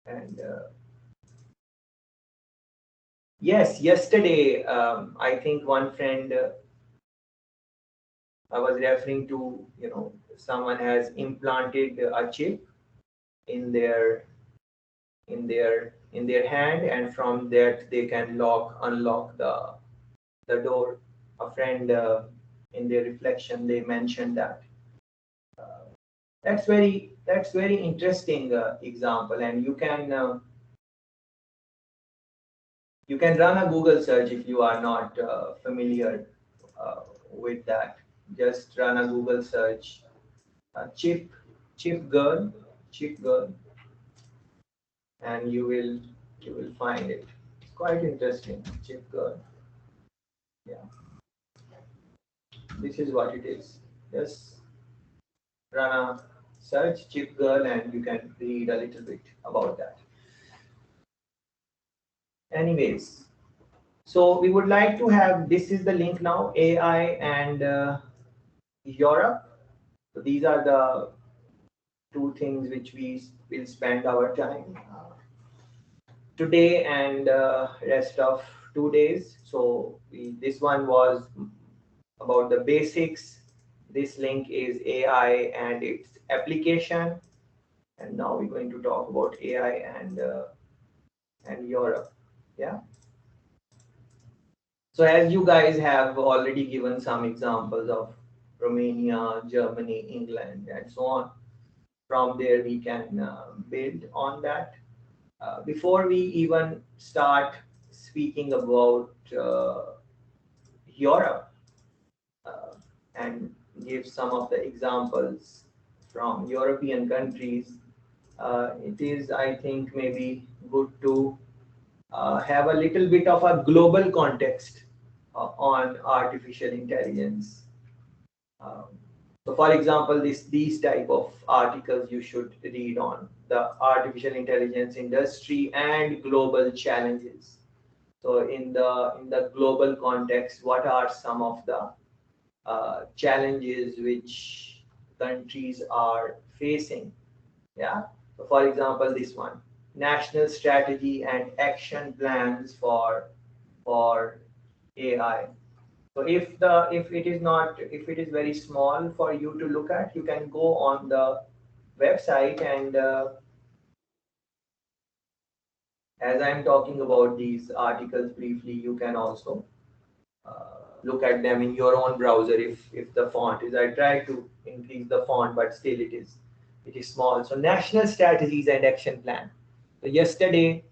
And yes, yesterday I think one friend I was referring to, someone has implanted a chip in their hand, and from that they can unlock the door. A friend in their reflection, they mentioned that. That's very interesting example, and you can run a Google search if you are not familiar with that. Just run a Google search, chip girl, and you will find it. It's quite interesting, chip girl. Yeah, this is what it is. Just run a search, chip girl, and you can read a little bit about that. Anyways, so we would like to have, this is the link now, AI and Europe. So these are the two things which we will spend our time today and rest of 2 days. So this one was about the basics. This link is AI and its application. And now we're going to talk about AI and Europe. Yeah. So as you guys have already given some examples of Romania, Germany, England, and so on, from there we can build on that. Before we even start speaking about Europe and give some of the examples from European countries, it is, I think, maybe good to have a little bit of a global context on artificial intelligence. So for example, these type of articles you should read on the artificial intelligence industry and global challenges. So in the global context, what are some of the challenges which countries are facing? Yeah. So for example, this one, national strategy and action plans for AI. So if it is very small for you to look at, you can go on the website and as I'm talking about these articles briefly, you can also look at them in your own browser if the font is. I try to increase the font, but still it is small. So national strategies and action plan. So yesterday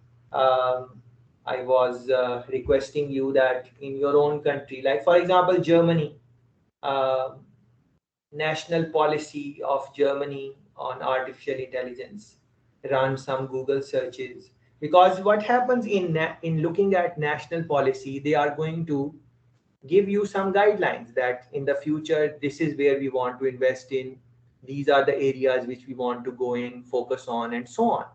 I was requesting you that in your own country, like for example, Germany, national policy of Germany on artificial intelligence, run some Google searches. Because what happens in looking at national policy, they are going to give you some guidelines that in the future, this is where we want to invest in these are the areas which we want to go in, focus on, and so on.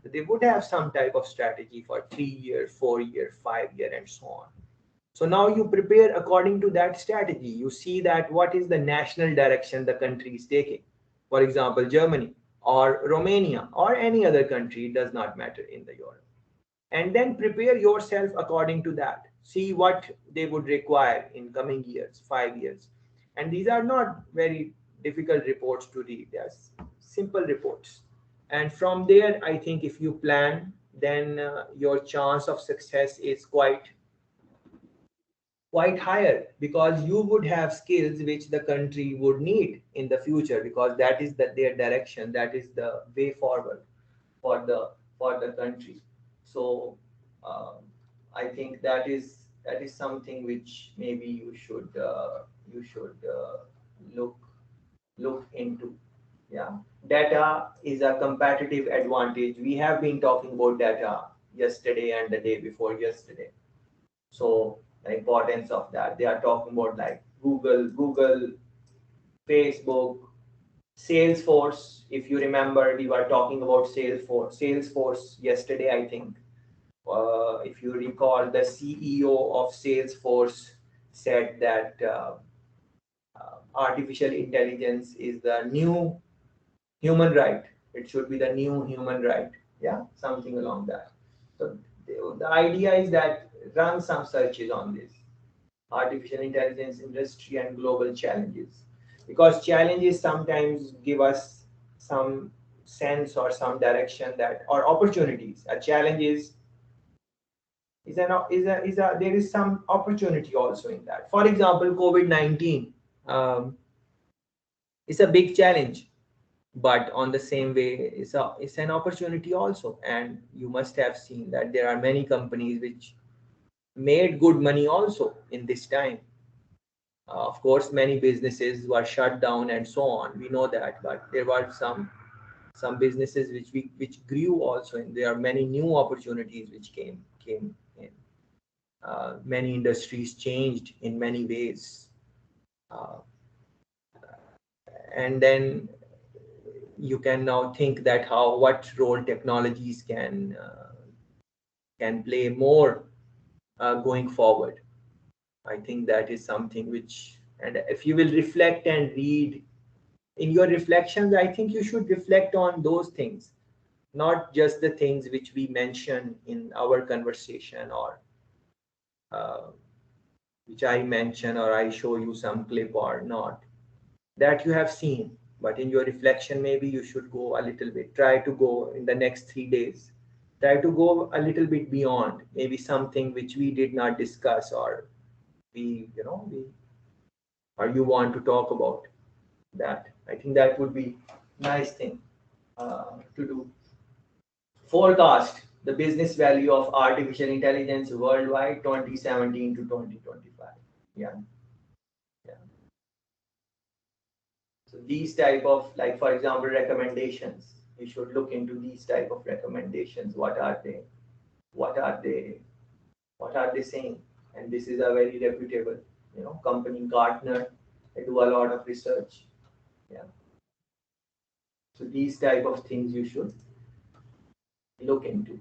They would have some type of strategy for 3 year, 4 year, 5 year, and so on. So now you prepare according to that strategy. You see that what is the national direction the country is taking. For example, Germany or Romania or any other country, it does not matter in the Europe. And then prepare yourself according to that. See what they would require in coming years, 5 years. And these are not very difficult reports to read. They're simple reports. And from there, I think if you plan, then your chance of success is quite higher, because you would have skills which the country would need in the future, because that is their direction, that is the way forward for the country. So I think that is something which maybe you should look into. Yeah, data is a competitive advantage. We have been talking about data yesterday and the day before yesterday. So the importance of that, they are talking about like Google, Facebook, Salesforce. If you remember, we were talking about Salesforce yesterday, I think. If you recall, the CEO of Salesforce said that artificial intelligence is the new human right. It should be the new human right. Yeah, something along that. So the idea is that run some searches on this artificial intelligence industry and global challenges, because challenges sometimes give us some sense or some direction, that or opportunities. A challenge there is some opportunity also in that. For example, COVID-19 is a big challenge, but on the same way it's an opportunity also. And you must have seen that there are many companies which made good money also in this time. Of course, many businesses were shut down and so on. We know that, but there were some businesses which grew also, and there are many new opportunities which came in. Many industries changed in many ways, and then you can now think that what role technologies can play more going forward. I think that is something which, and if you will reflect and read in your reflections, I think you should reflect on those things, not just the things which we mention in our conversation, or which I mention or I show you some clip or not, that you have seen. But in your reflection, maybe you should go a little bit, try to go in the next 3 days, try to go a little bit beyond, maybe something which we did not discuss, or or you want to talk about that. I think that would be nice thing to do. Forecast the business value of artificial intelligence worldwide 2017 to 2025. Yeah. So these type of, like, for example, recommendations, you should look into these type of recommendations. What are they? What are they saying? And this is a very reputable, company, Gartner. They do a lot of research. Yeah. So these type of things you should look into.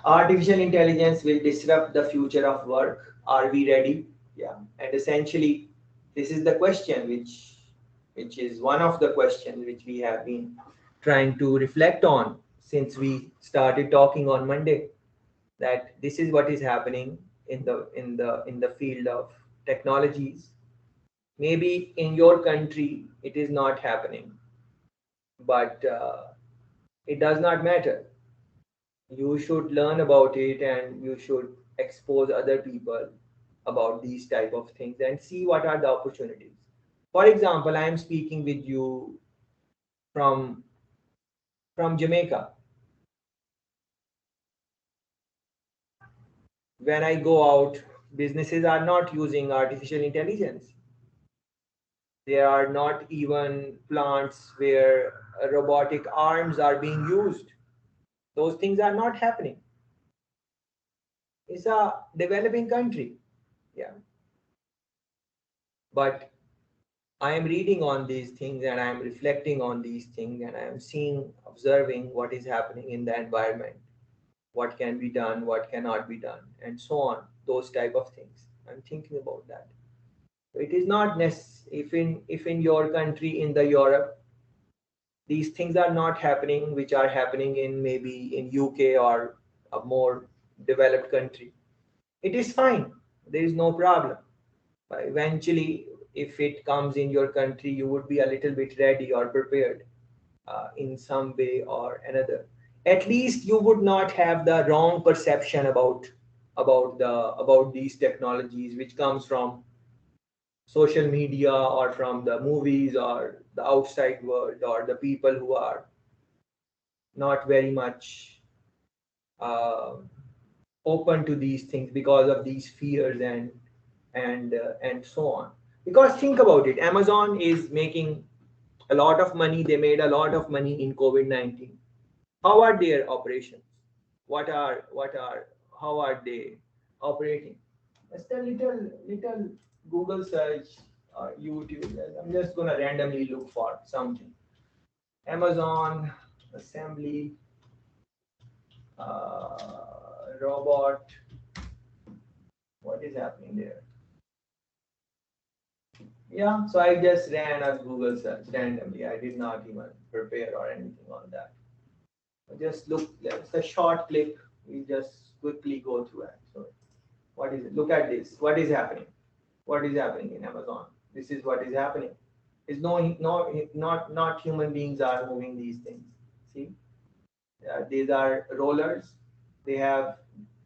Artificial intelligence will disrupt the future of work. Are we ready? Yeah. And essentially, this is the question which is one of the questions which we have been trying to reflect on since we started talking on Monday. That this is what is happening in the field of technologies. Maybe in your country it is not happening, but it does not matter. You should learn about it, and you should expose other people about these type of things and see what are the opportunities. For example, I am speaking with you from Jamaica. When I go out, businesses are not using artificial intelligence. There are not even plants where robotic arms are being used. Those things are not happening. It's a developing country. Yeah. But I am reading on these things and I am reflecting on these things and I am seeing, observing what is happening in the environment, what can be done, what cannot be done, and so on. Those type of things. I'm thinking about that. It is not necessary if in your country, in the Europe, these things are not happening, which are happening in maybe in UK or a more developed country. It is fine. There is no problem. But eventually, if it comes in your country, you would be a little bit ready or prepared in some way or another. At least you would not have the wrong perception about these technologies, which comes from social media or from the movies or the outside world or the people who are not very much uh, open to these things because of these fears and so on. Because think about it, Amazon is making a lot of money. They made a lot of money in COVID-19. How are their operations? How are they operating? Just a little Google search or YouTube. I'm just gonna randomly look for something. Amazon assembly robot. What is happening there? Yeah, so I just ran a Google search randomly. I did not even prepare or anything on that. Just look, it's a short clip. We just quickly go through it. So what is it? Look at this. What is happening? What is happening in Amazon? This is what is happening. It's not human beings are moving these things. See, these are rollers. They have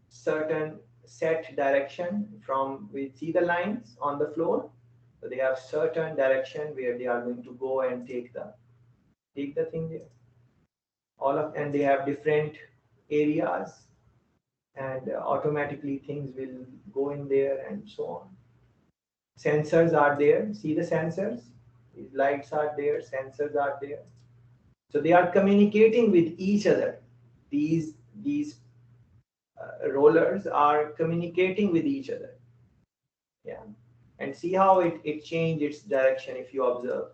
certain set direction from, we see the lines on the floor. So they have certain direction where they are going to go and take the thing there. And they have different areas, and automatically things will go in there and so on. Sensors are there. See the sensors? These lights are there. Sensors are there. So they are communicating with each other. These rollers are communicating with each other. Yeah. And see how it changed its direction if you observe.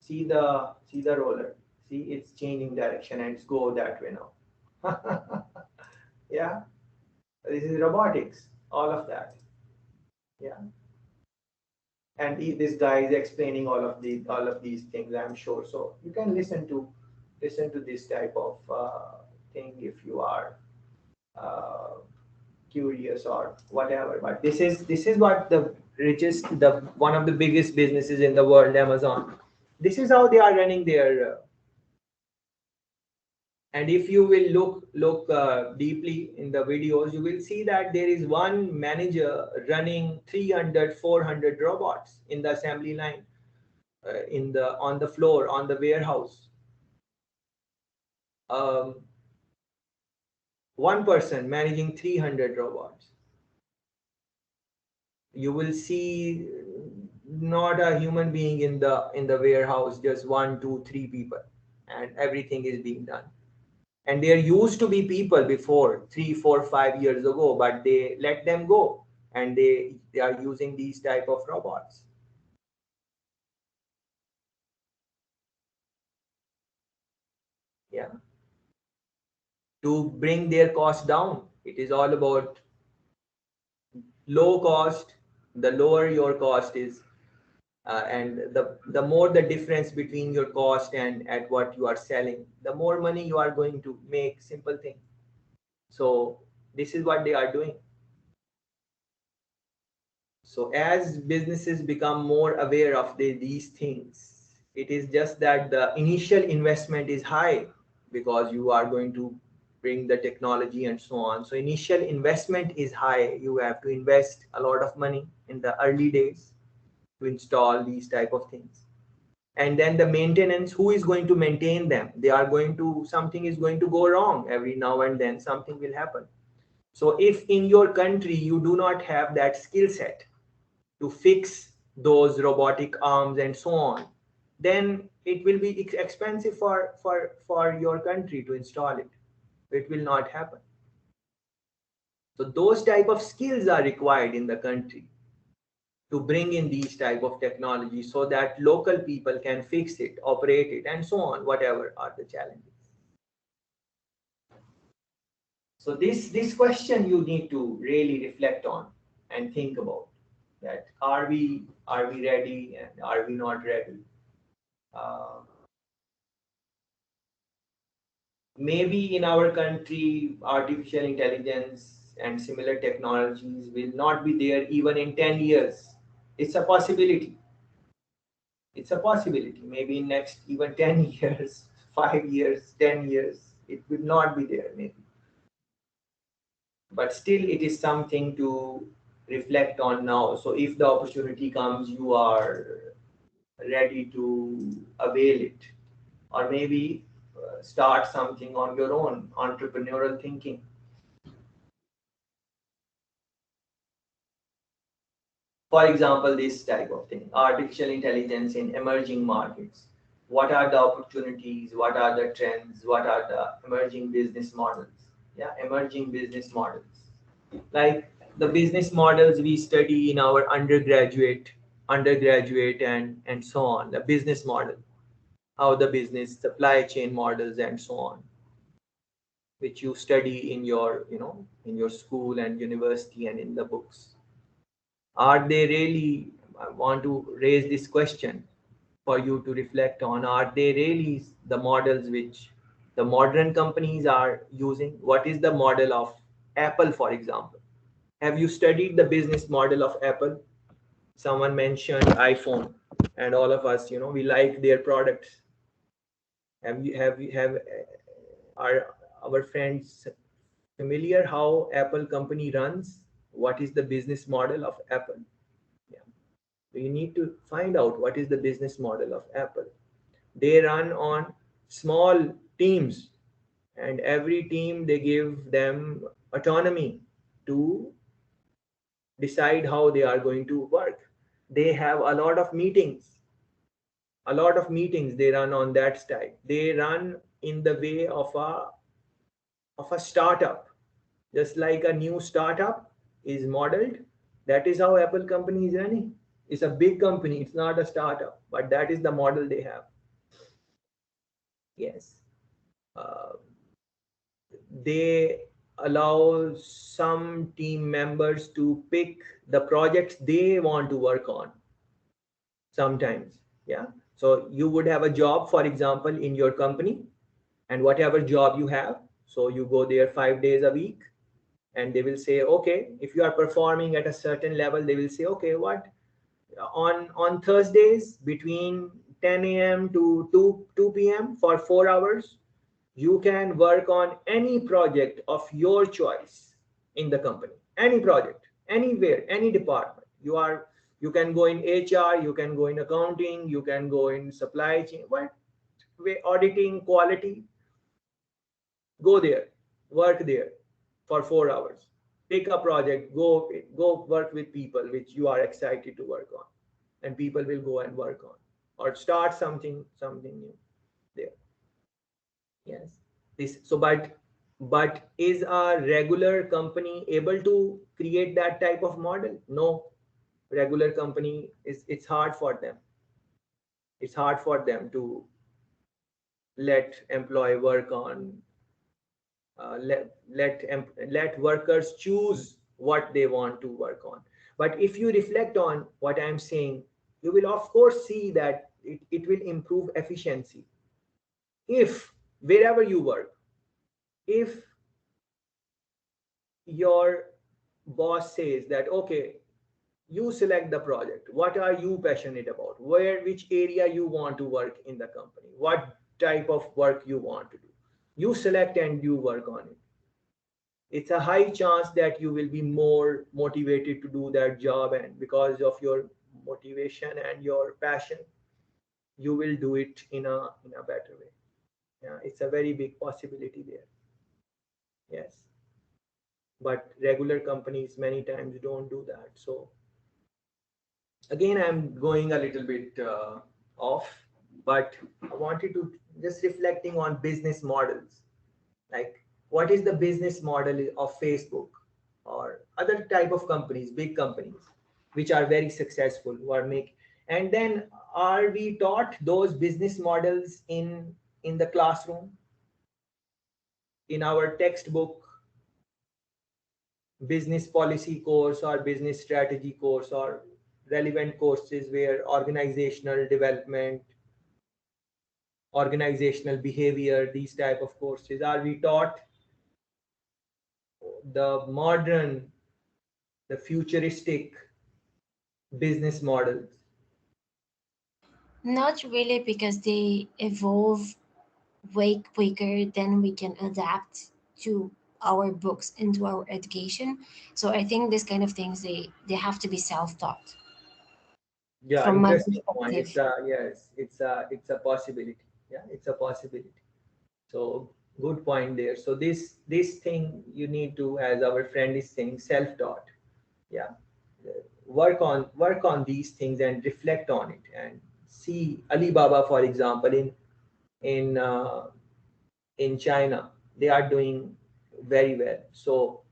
See the roller. See, it's changing direction and it's go that way now. Yeah. This is robotics. All of that. Yeah. And this guy is explaining all of these things, I'm sure. So you can listen to this type of thing if you are curious or whatever. But this is what the one of the biggest businesses in the world, Amazon. This is how they are running their. And if you will look deeply in the videos, you will see that there is one manager running 300, 400 robots in the assembly line, on the floor, on the warehouse. One person managing 300 robots. You will see not a human being in the warehouse, just 1, 2, 3 people, and everything is being done. And there used to be people before 3, 4, 5 years ago, but they let them go, and they are using these type of robots. Yeah. To bring their cost down. It is all about low cost. The lower your cost is, and the more the difference between your cost and at what you are selling, the more money you are going to make. Simple thing. So this is what they are doing. So as businesses become more aware of these things, it is just that the initial investment is high because you are going to bring the technology and so on. So initial investment is high. You have to invest a lot of money in the early days to install these type of things. And then the maintenance, who is going to maintain them? Something is going to go wrong every now and then. Something will happen. So if in your country you do not have that skill set to fix those robotic arms and so on, then it will be expensive for your country to install it. It will not happen. So those type of skills are required in the country. to bring in these type of technologies so that local people can fix it, operate it, and so on, whatever are the challenges. So this question you need to really reflect on and think about, that are we ready and are we not ready? Maybe in our country, artificial intelligence and similar technologies will not be there even in 10 years. It's a possibility. It's a possibility. Maybe in next even 10 years, 5 years, 10 years, it will not be there maybe. But still it is something to reflect on now. So if the opportunity comes, you are ready to avail it, or maybe start something on your own, entrepreneurial thinking. For example, this type of thing, artificial intelligence in emerging markets. What are the opportunities? What are the trends? What are the emerging business models? Yeah, emerging business models. Like the business models we study in our undergraduate and so on, the business model, how the business supply chain models and so on, which you study in your, in your school and university and in the books. Are they really, I want to raise this question for you to reflect on, are they really the models which the modern companies are using? What is the model of Apple, for example? Have you studied the business model of Apple? Someone mentioned iPhone, and all of us, we like their products. Are our friends familiar how Apple company runs? What is the business model of Apple? Yeah. So you need to find out what is the business model of Apple. They run on small teams, and every team they give them autonomy to decide how they are going to work. They have a lot of meetings. They run on that style. They run in the way of a startup. Just like a new startup is modeled, that is how Apple company is running. It's a big company, it's not a startup, but that is the model they have. Yes. They allow some team members to pick the projects they want to work on sometimes. Yeah. So you would have a job, for example, in your company, and whatever job you have, so you go there 5 days a week, and they will say, okay, if you are performing at a certain level, they will say, okay, what on Thursdays between 10 a.m. to 2 p.m. for 4 hours, you can work on any project of your choice in the company. Any project, anywhere, any department. You can go in HR, you can go in accounting, you can go in supply chain, what way, auditing, quality. Go there, work there for 4 hours. Pick a project, go work with people which you are excited to work on, and people will go and work on, or start something new there. Yes. But is a regular company able to create that type of model? No. Regular company it's hard for them. It's hard for them to let employee work on, let workers choose what they want to work on. But if you reflect on what I'm saying, you will of course see that it will improve efficiency. If wherever you work, if your boss says that, okay, you select the project, what are you passionate about, which area you want to work in the company, what type of work you want to do, you select and you work on it. It's a high chance that you will be more motivated to do that job, and because of your motivation and your passion, you will do it in a better way. Yeah, it's a very big possibility there. Yes. But regular companies many times don't do that. So again, I'm going a little bit off, but I wanted to just reflecting on business models. Like, what is the business model of Facebook or other type of companies, big companies? which are very successful, who are making. And then are we taught those business models in the classroom, in our textbook business policy course or business strategy course or relevant courses where organizational development, organizational behavior, these type of courses, are we taught the modern, the futuristic business models? Not really, because they evolve way quicker than we can adapt to our books into our education. So I think this kind of things, they have to be self-taught. Yeah, From my interesting point. perspective. It's a, yes, it's a possibility. Yeah, it's a possibility. So good point there. So this thing you need to, as our friend is saying, self-taught. Yeah, work on these things and reflect on it, and see Alibaba, for example, in uh, in China, they are doing very well. So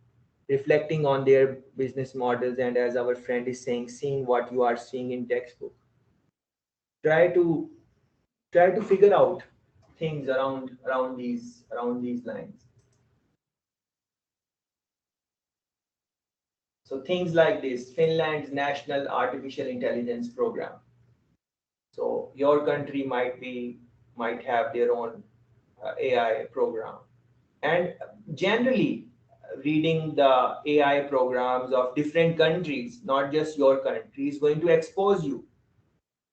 reflecting on their business models, and as our friend is saying, seeing what you are seeing in textbook, try to figure out things around these lines. So things like this, Finland's national artificial intelligence program. So your country might have their own AI program, and generally reading the AI programs of different countries, not just your country, is going to expose you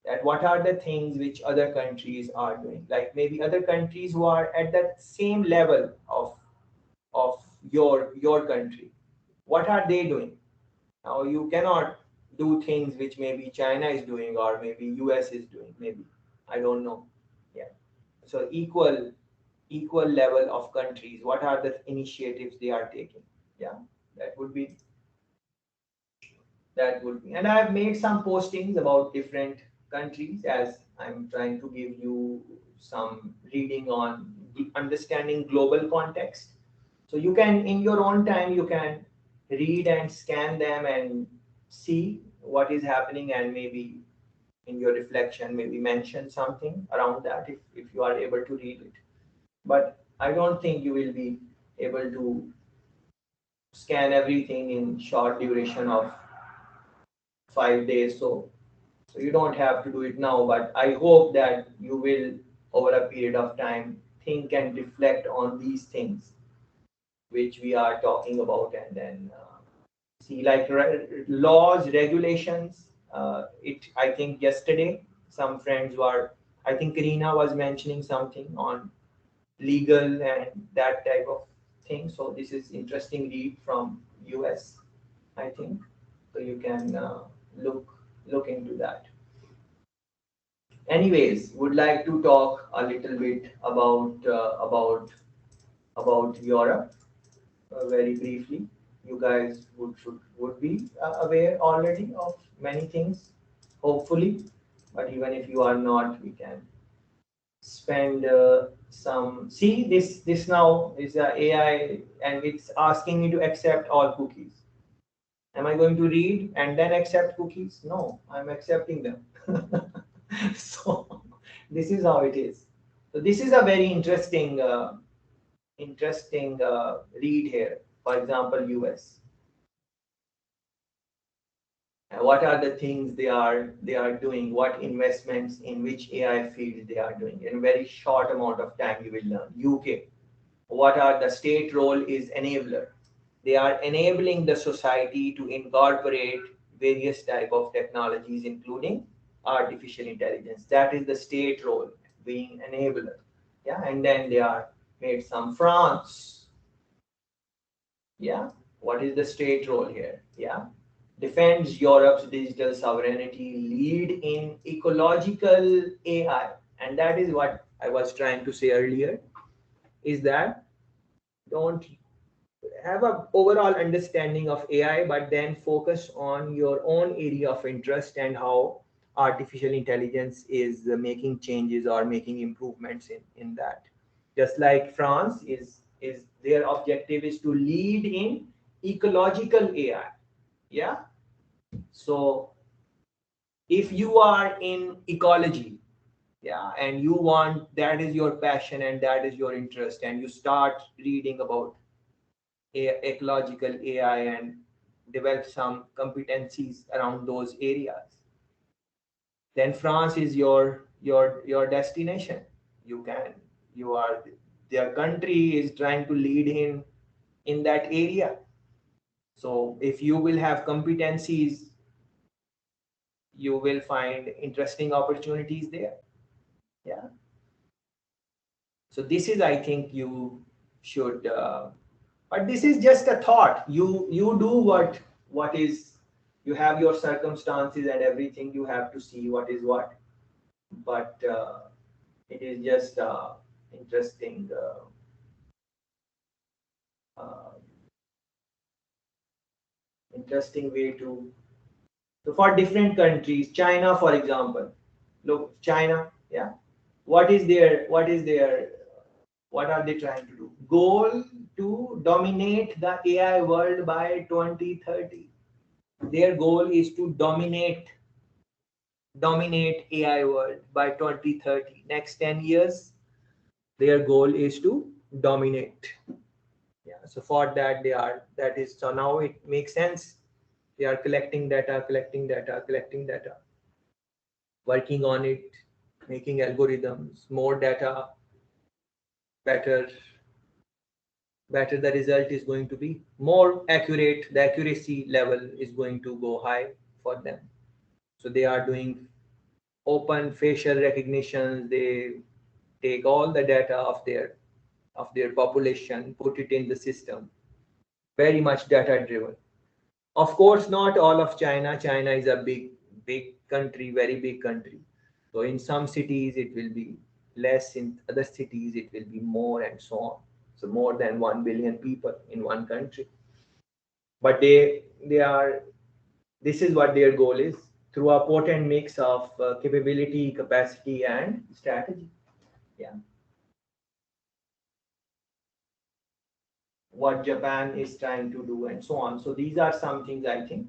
that what are the things which other countries are doing. Like maybe other countries who are at that same level of your country, what are they doing? Now you cannot do things which maybe China is doing or maybe US is doing, maybe, I don't know. Yeah. So equal level of countries, what are the initiatives they are taking? Yeah, that would be and I've made some postings about different countries, as I'm trying to give you some reading on understanding global context. So you can, in your own time, you can read and scan them and see what is happening, and maybe in your reflection maybe mention something around that, if you are able to read it. But I don't think you will be able to scan everything in short duration of 5 days. So you don't have to do it now, but I hope that you will, over a period of time, think and reflect on these things which we are talking about, and then see, like laws, regulations. I think yesterday some friends were, I think Karina was mentioning something on legal and that type of thing. So this is interesting read from US, I think. So you can look into that. Anyways, would like to talk a little bit about Europe very briefly. You guys would be aware already of many things, hopefully. But even if you are not, we can spend some. See, this now is a AI, and it's asking me to accept all cookies. Am I going to read and then accept cookies? No, I'm accepting them. So this is how it is. So this is a very interesting read here. For example, US. What are the things they are doing? What investments in which AI field they are doing? In a very short amount of time, you will learn. UK. What are the state role is enabler? They are enabling the society to incorporate various type of technologies, including artificial intelligence. That is the state role, being enabler. Yeah, and then they are made some France. Yeah, what is the state role here? Yeah, defends Europe's digital sovereignty, lead in ecological AI, and that is what I was trying to say earlier. Is that don't have a overall understanding of AI, but then focus on your own area of interest and how artificial intelligence is making changes or making improvements in that. Just like France is their objective is to lead in ecological AI. Yeah. So if you are in ecology, yeah, and you want, that is your passion and that is your interest, and you start reading about ecological AI and develop some competencies around those areas, then France is your destination. You are, their country is trying to lead in that area. So if you will have competencies, you will find interesting opportunities there. Yeah. So this is, I think you should, but this is just a thought. You do what is, you have your circumstances and everything, you have to see what is what. But it is just interesting interesting way to, so for different countries, China, for example, look, China, yeah, what is their, what are they trying to do? Goal to dominate the AI world by 2030. Their goal is to dominate AI world by 2030. Next 10 years, their goal is to dominate. Yeah. So for that, that is, so now it makes sense. They are collecting data, working on it, making algorithms, more data, better the result is going to be, more accurate, the accuracy level is going to go high for them. So they are doing open facial recognition. They take all the data of their population, put it in the system, very much data driven. Of course, not all of China. China is a big country, very big country. So in some cities it will be less, in other cities it will be more, and so on. So more than 1 billion people in one country. But they are, this is what their goal is, through a potent mix of capability, capacity, and strategy. Yeah. What Japan is trying to do, and so on. So these are some things, I think.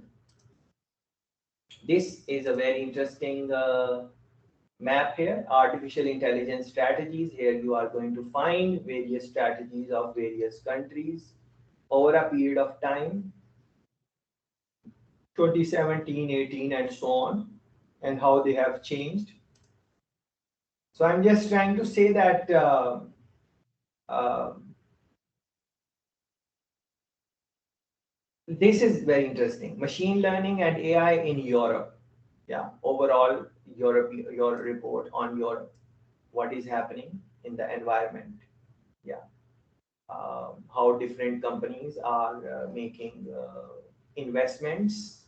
This is a very interesting map here, artificial intelligence strategies. Here you are going to find various strategies of various countries over a period of time, 2017, 18, and so on, and how they have changed. So I'm just trying to say that this is very interesting. Machine learning and AI in Europe. Yeah, overall Europe, your report on Europe, what is happening in the environment. Yeah, how different companies are making investments,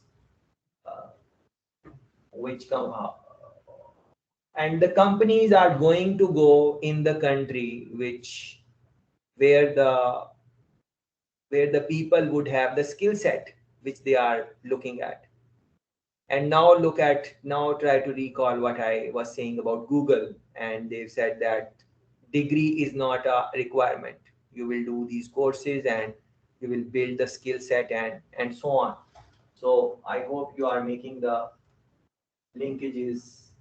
which come up, and the companies are going to go in the country where the people would have the skill set which they are looking at. And now try to recall what I was saying about Google, and they've said that degree is not a requirement. You will do these courses and you will build the skill set and so on. So I hope you are making the linkages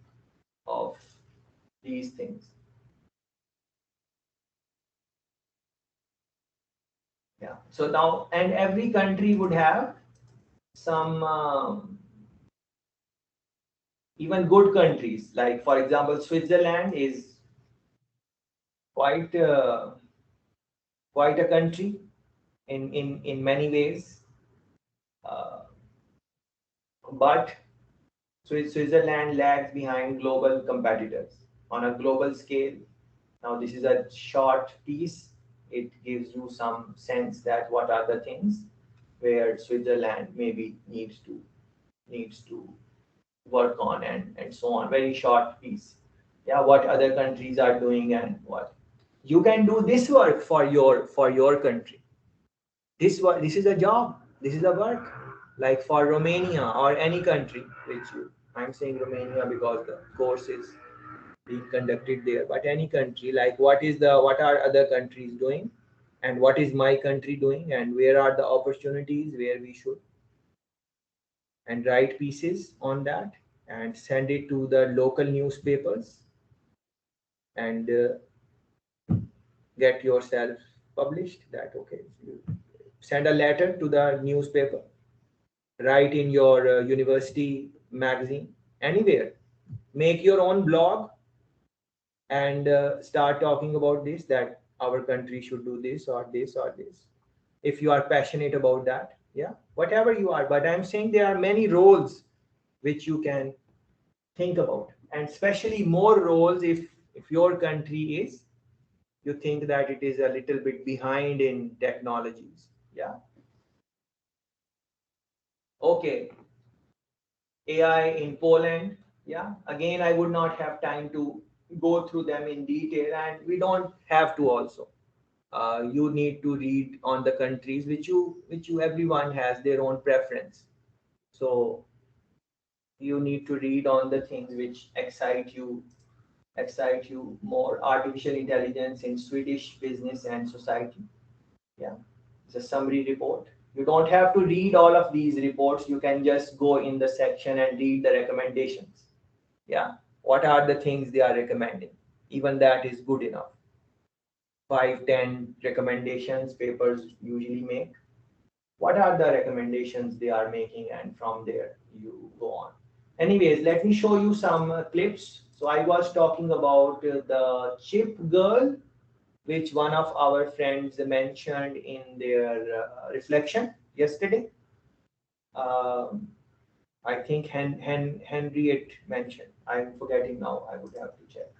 of these things. Yeah. So now, and every country would have some even good countries. Like for example, Switzerland is quite a country in many ways, but Switzerland lags behind global competitors on a global scale. Now this is a short piece. It gives you some sense that what are the things where Switzerland maybe needs to work on and so on. Very short piece. Yeah, what other countries are doing and what you can do this work for your country. This is a job. This is a work. Like for Romania or any country, I'm saying Romania because the course is being conducted there. But any country, like what are other countries doing, and what is my country doing, and where are the opportunities where we should and write pieces on that and send it to the local newspapers and get yourself published. That okay, you send a letter to the newspaper, write in your university magazine, anywhere, make your own blog and start talking about this, that our country should do this or this or this, if you are passionate about that. Yeah, whatever you are, but I'm saying there are many roles which you can think about, and especially more roles if your country is, you think that it is a little bit behind in technologies. Yeah. Okay. AI in Poland. Yeah. Again, I would not have time to go through them in detail, and we don't have to also. You need to read on the countries which you everyone has their own preference. So you need to read on the things which excite you more. Artificial intelligence in Swedish business and society. Yeah, it's a summary report. You don't have to read all of these reports. You can just go in the section and read the recommendations. Yeah, what are the things they are recommending? Even that is good enough. 5, 10 recommendations papers usually make. What are the recommendations they are making, and from there you go on. Anyways, let me show you some clips. So I was talking about the chip girl, which one of our friends mentioned in their reflection yesterday. I think Henriette mentioned. I'm forgetting now. I would have to check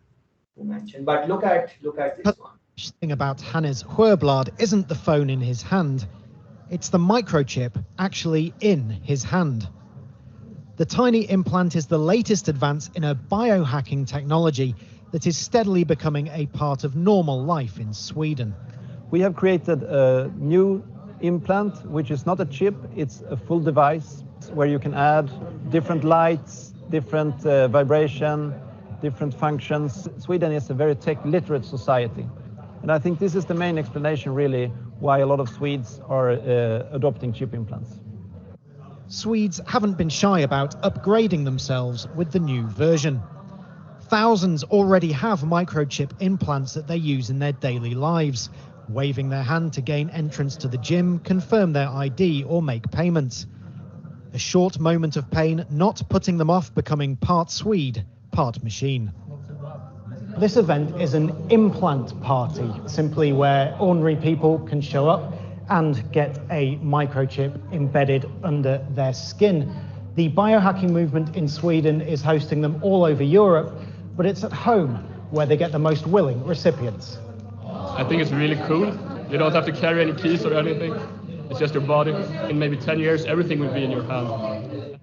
who mentioned. But look at this one. The thing about Hannes Huerblad isn't the phone in his hand. It's the microchip actually in his hand. The tiny implant is the latest advance in a biohacking technology that is steadily becoming a part of normal life in Sweden. We have created a new implant, which is not a chip, it's a full device where you can add different lights, different vibration, different functions. Sweden is a very tech-literate society. And I think this is the main explanation, really, why a lot of Swedes are adopting chip implants. Swedes haven't been shy about upgrading themselves with the new version. Thousands already have microchip implants that they use in their daily lives, waving their hand to gain entrance to the gym, confirm their ID or make payments. A short moment of pain not putting them off becoming part Swede, part machine. This event is an implant party, simply where ordinary people can show up and get a microchip embedded under their skin. The biohacking movement in Sweden is hosting them all over Europe, but it's at home where they get the most willing recipients. I think it's really cool. You don't have to carry any keys or anything. It's just your body. In maybe 10 years, everything will be in your hand.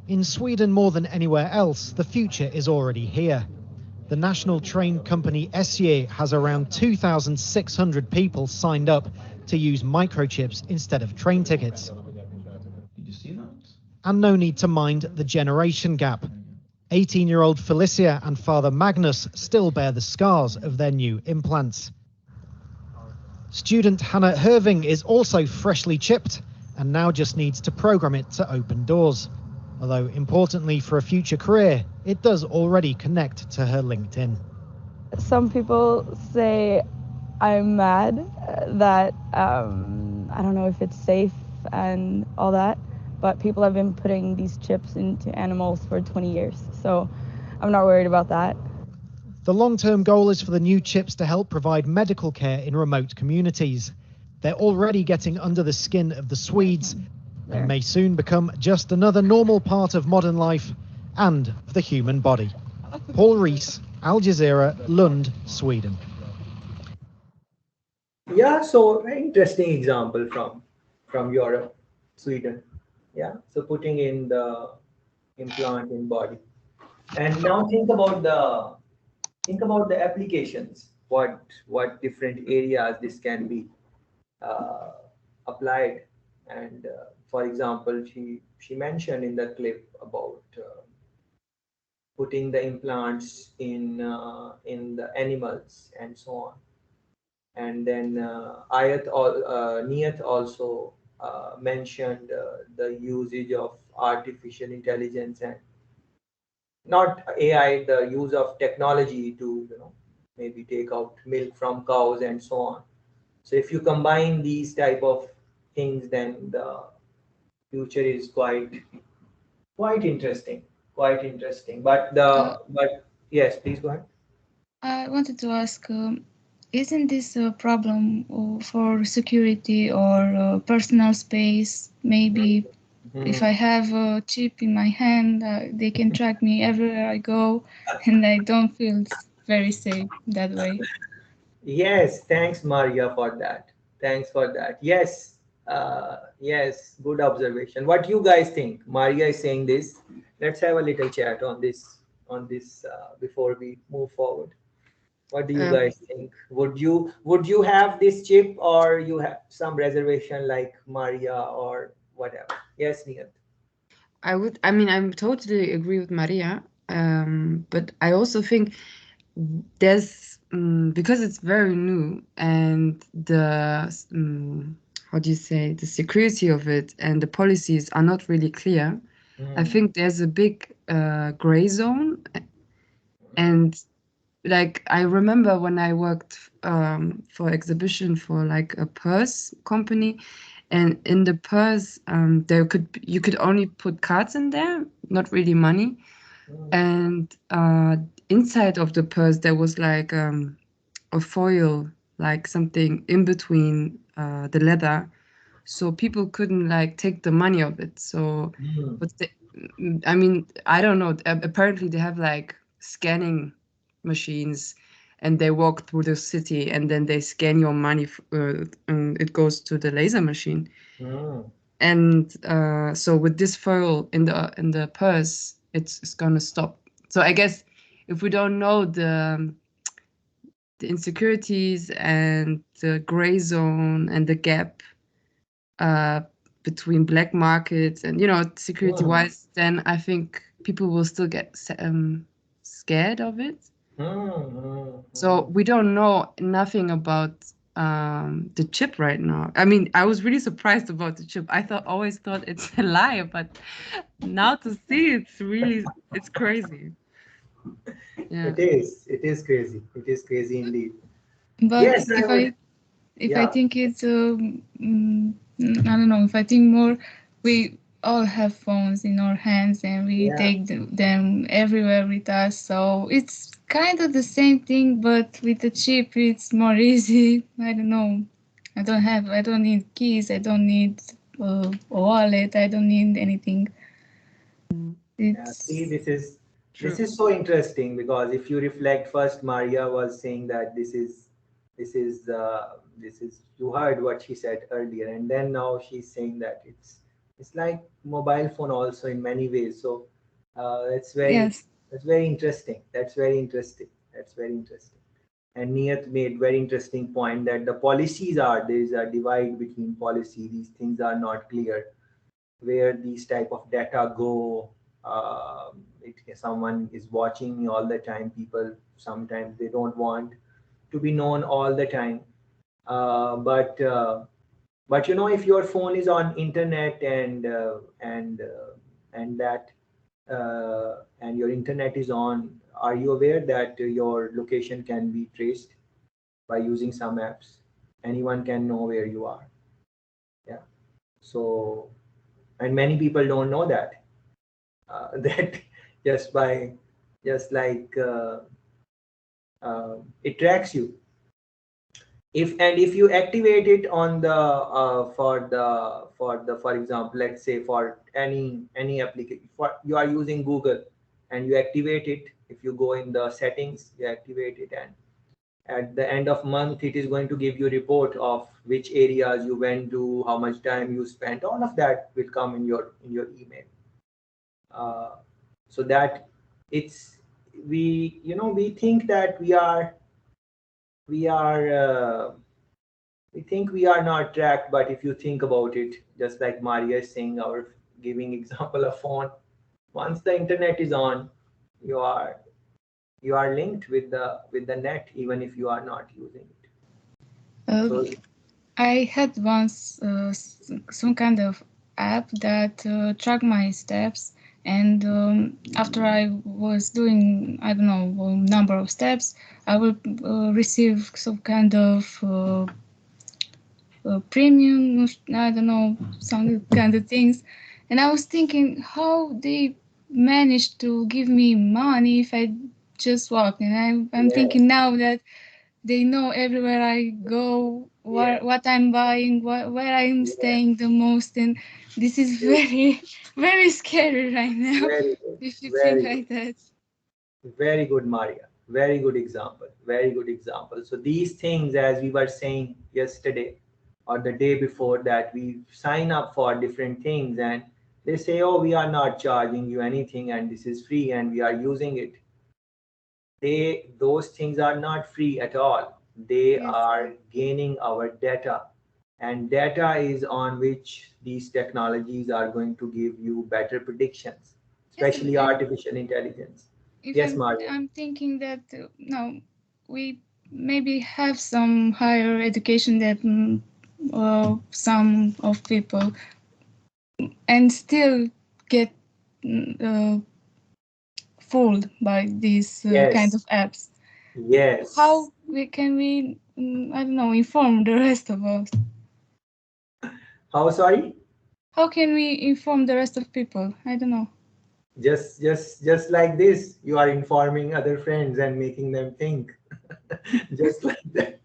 In Sweden, more than anywhere else, the future is already here. The national train company SJ has around 2,600 people signed up to use microchips instead of train tickets. Did you see that? And no need to mind the generation gap. 18-year-old Felicia and father Magnus still bear the scars of their new implants. Student Hannah Herving is also freshly chipped and now just needs to program it to open doors. Although importantly for a future career, it does already connect to her LinkedIn. Some people say I'm mad that I don't know if it's safe and all that, but people have been putting these chips into animals for 20 years, so I'm not worried about that. The long-term goal is for the new chips to help provide medical care in remote communities. They're already getting under the skin of the Swedes and may soon become just another normal part of modern life and of the human body. Paul Rees, Al Jazeera, Lund, Sweden. Yeah, so very interesting example from Europe, Sweden. Yeah, so putting in the implant in body. And now think about the applications. What different areas this can be applied. And for example, she mentioned in the clip about putting the implants in the animals and so on. And then Niyat also mentioned the usage of artificial intelligence and not AI, the use of technology to maybe take out milk from cows and so on. So if you combine these type of things, then the future is quite interesting, quite interesting. But yes, please go ahead. I wanted to ask, isn't this a problem for security or personal space? Maybe if I have a chip in my hand, they can track me everywhere I go, and I don't feel very safe that way. Yes, thanks, Maria, for that. Thanks for that. Yes, yes, good observation. What you guys think? Maria is saying this. Let's have a little chat on this before we move forward. What do you guys think? Would you have this chip, or you have some reservation like Maria or whatever? Yes, Niyat. I mean, I totally agree with Maria, but I also think there's because it's very new and the how do you say, the security of it and the policies are not really clear. I think there's a big gray zone, and like I remember when I worked for exhibition for like a purse company, and in the purse you could only put cards in there, not really money, and inside of the purse there was like a foil, like something in between the leather, so people couldn't like take the money of it. So what's the I mean, I don't know, apparently they have like scanning machines, and they walk through the city and then they scan your money and it goes to the laser machine. And so with this foil in the purse, it's gonna stop. So I guess if we don't know the insecurities and the gray zone and the gap between black markets and security wise, then I think people will still get scared of it. So we don't know nothing about the chip right now. I mean, I was really surprised about the chip. I always thought it's a lie, but now to see it's crazy. Yeah. It is crazy. It is crazy indeed. But yes, if I think it's I don't know, if I think more, we all have phones in our hands and we take them everywhere with us, so it's kind of the same thing, but with the chip it's more easy. I don't know, I don't need keys, I don't need a wallet, I don't need anything. See, this is so interesting, because if you reflect, first Maria was saying that this is you heard what she said earlier, and then now she's saying that it's like mobile phone also in many ways. So that's very interesting. That's very interesting. And Niyat made very interesting point that the policies there is a divide between policy. These things are not clear where these type of data go. Someone is watching me all the time. People sometimes they don't want to be known all the time, but if your phone is on internet and that and your internet is on, are you aware that your location can be traced by using some apps? Anyone can know where you are. Yeah. So, and many people don't know that that just like it tracks you. If you activate it on the for example, let's say for any application, for you are using Google and you activate it, if you go in the settings, you activate it, and at the end of month it is going to give you a report of which areas you went to, how much time you spent. All of that will come in your email, so that we think that we think we are not tracked, but if you think about it, just like Maria is saying, our giving example of phone, once the internet is on, you are linked with the net, even if you are not using it. I had once some kind of app that tracked my steps, and after I was doing, I don't know, a number of steps, I will receive some kind of premium, I don't know, some kind of things. And I was thinking how they managed to give me money if I just walk. And I'm thinking now that they know everywhere I go, what I'm buying, where I'm staying the most, and this is very, very scary right now. Very good. If you Very think good. like that. Very good, Maria. Very good example. Very good example. So these things, as we were saying yesterday or the day before, that we sign up for different things and they say, oh, we are not charging you anything and this is free and we are using it. Those things are not free at all. They are gaining our data, and data is on which these technologies are going to give you better predictions, especially artificial intelligence. Yes, Maria. I'm thinking that no, we maybe have some higher education than some of people, and still get uh, fooled by these kind of apps. Yes. How can we, I don't know, inform the rest of us? How, sorry? How can we inform the rest of people? I don't know. Just like this, you are informing other friends and making them think. Just like that.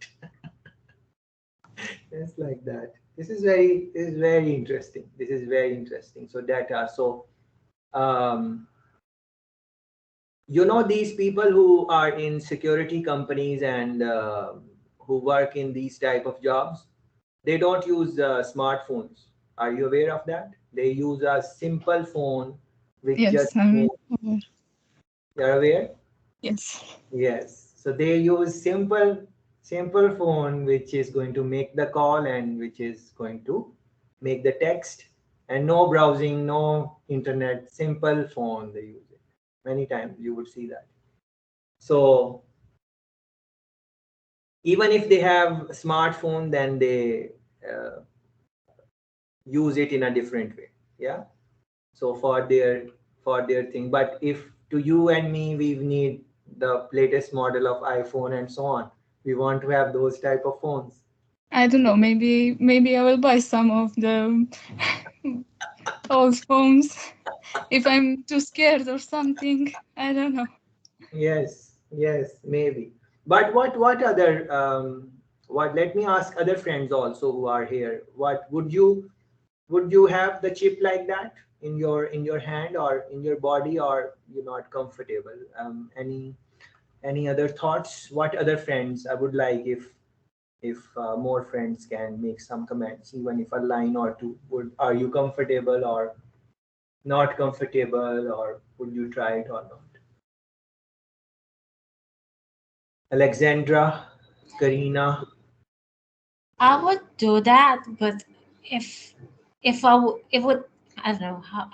Just like that. This is very interesting. This is very interesting. So data. So um, these people who are in security companies and who work in these type of jobs, they don't use smartphones. Are you aware of that? They use a simple phone with just Yes, I'm phone. aware. You're aware? Yes. Yes. So they use simple phone which is going to make the call and which is going to make the text, and no browsing, no internet, simple phone they use it. Many times you would see that. So even if they have a smartphone, then they use it in a different way. Yeah. So for their thing. But if to you and me, we need the latest model of iPhone and so on, we want to have those type of phones. I don't know. Maybe I will buy some of the old phones if I'm too scared or something. I don't know. Yes, maybe. But what other what let me ask other friends also who are here. What would you have the chip like that in your hand or in your body, or you're not comfortable? Any other thoughts? What other friends? I would like if more friends can make some comments, even if a line or two. Are you comfortable or not comfortable, or would you try it or not? Alexandra, Karina. I would do that, but if it would, I don't know how,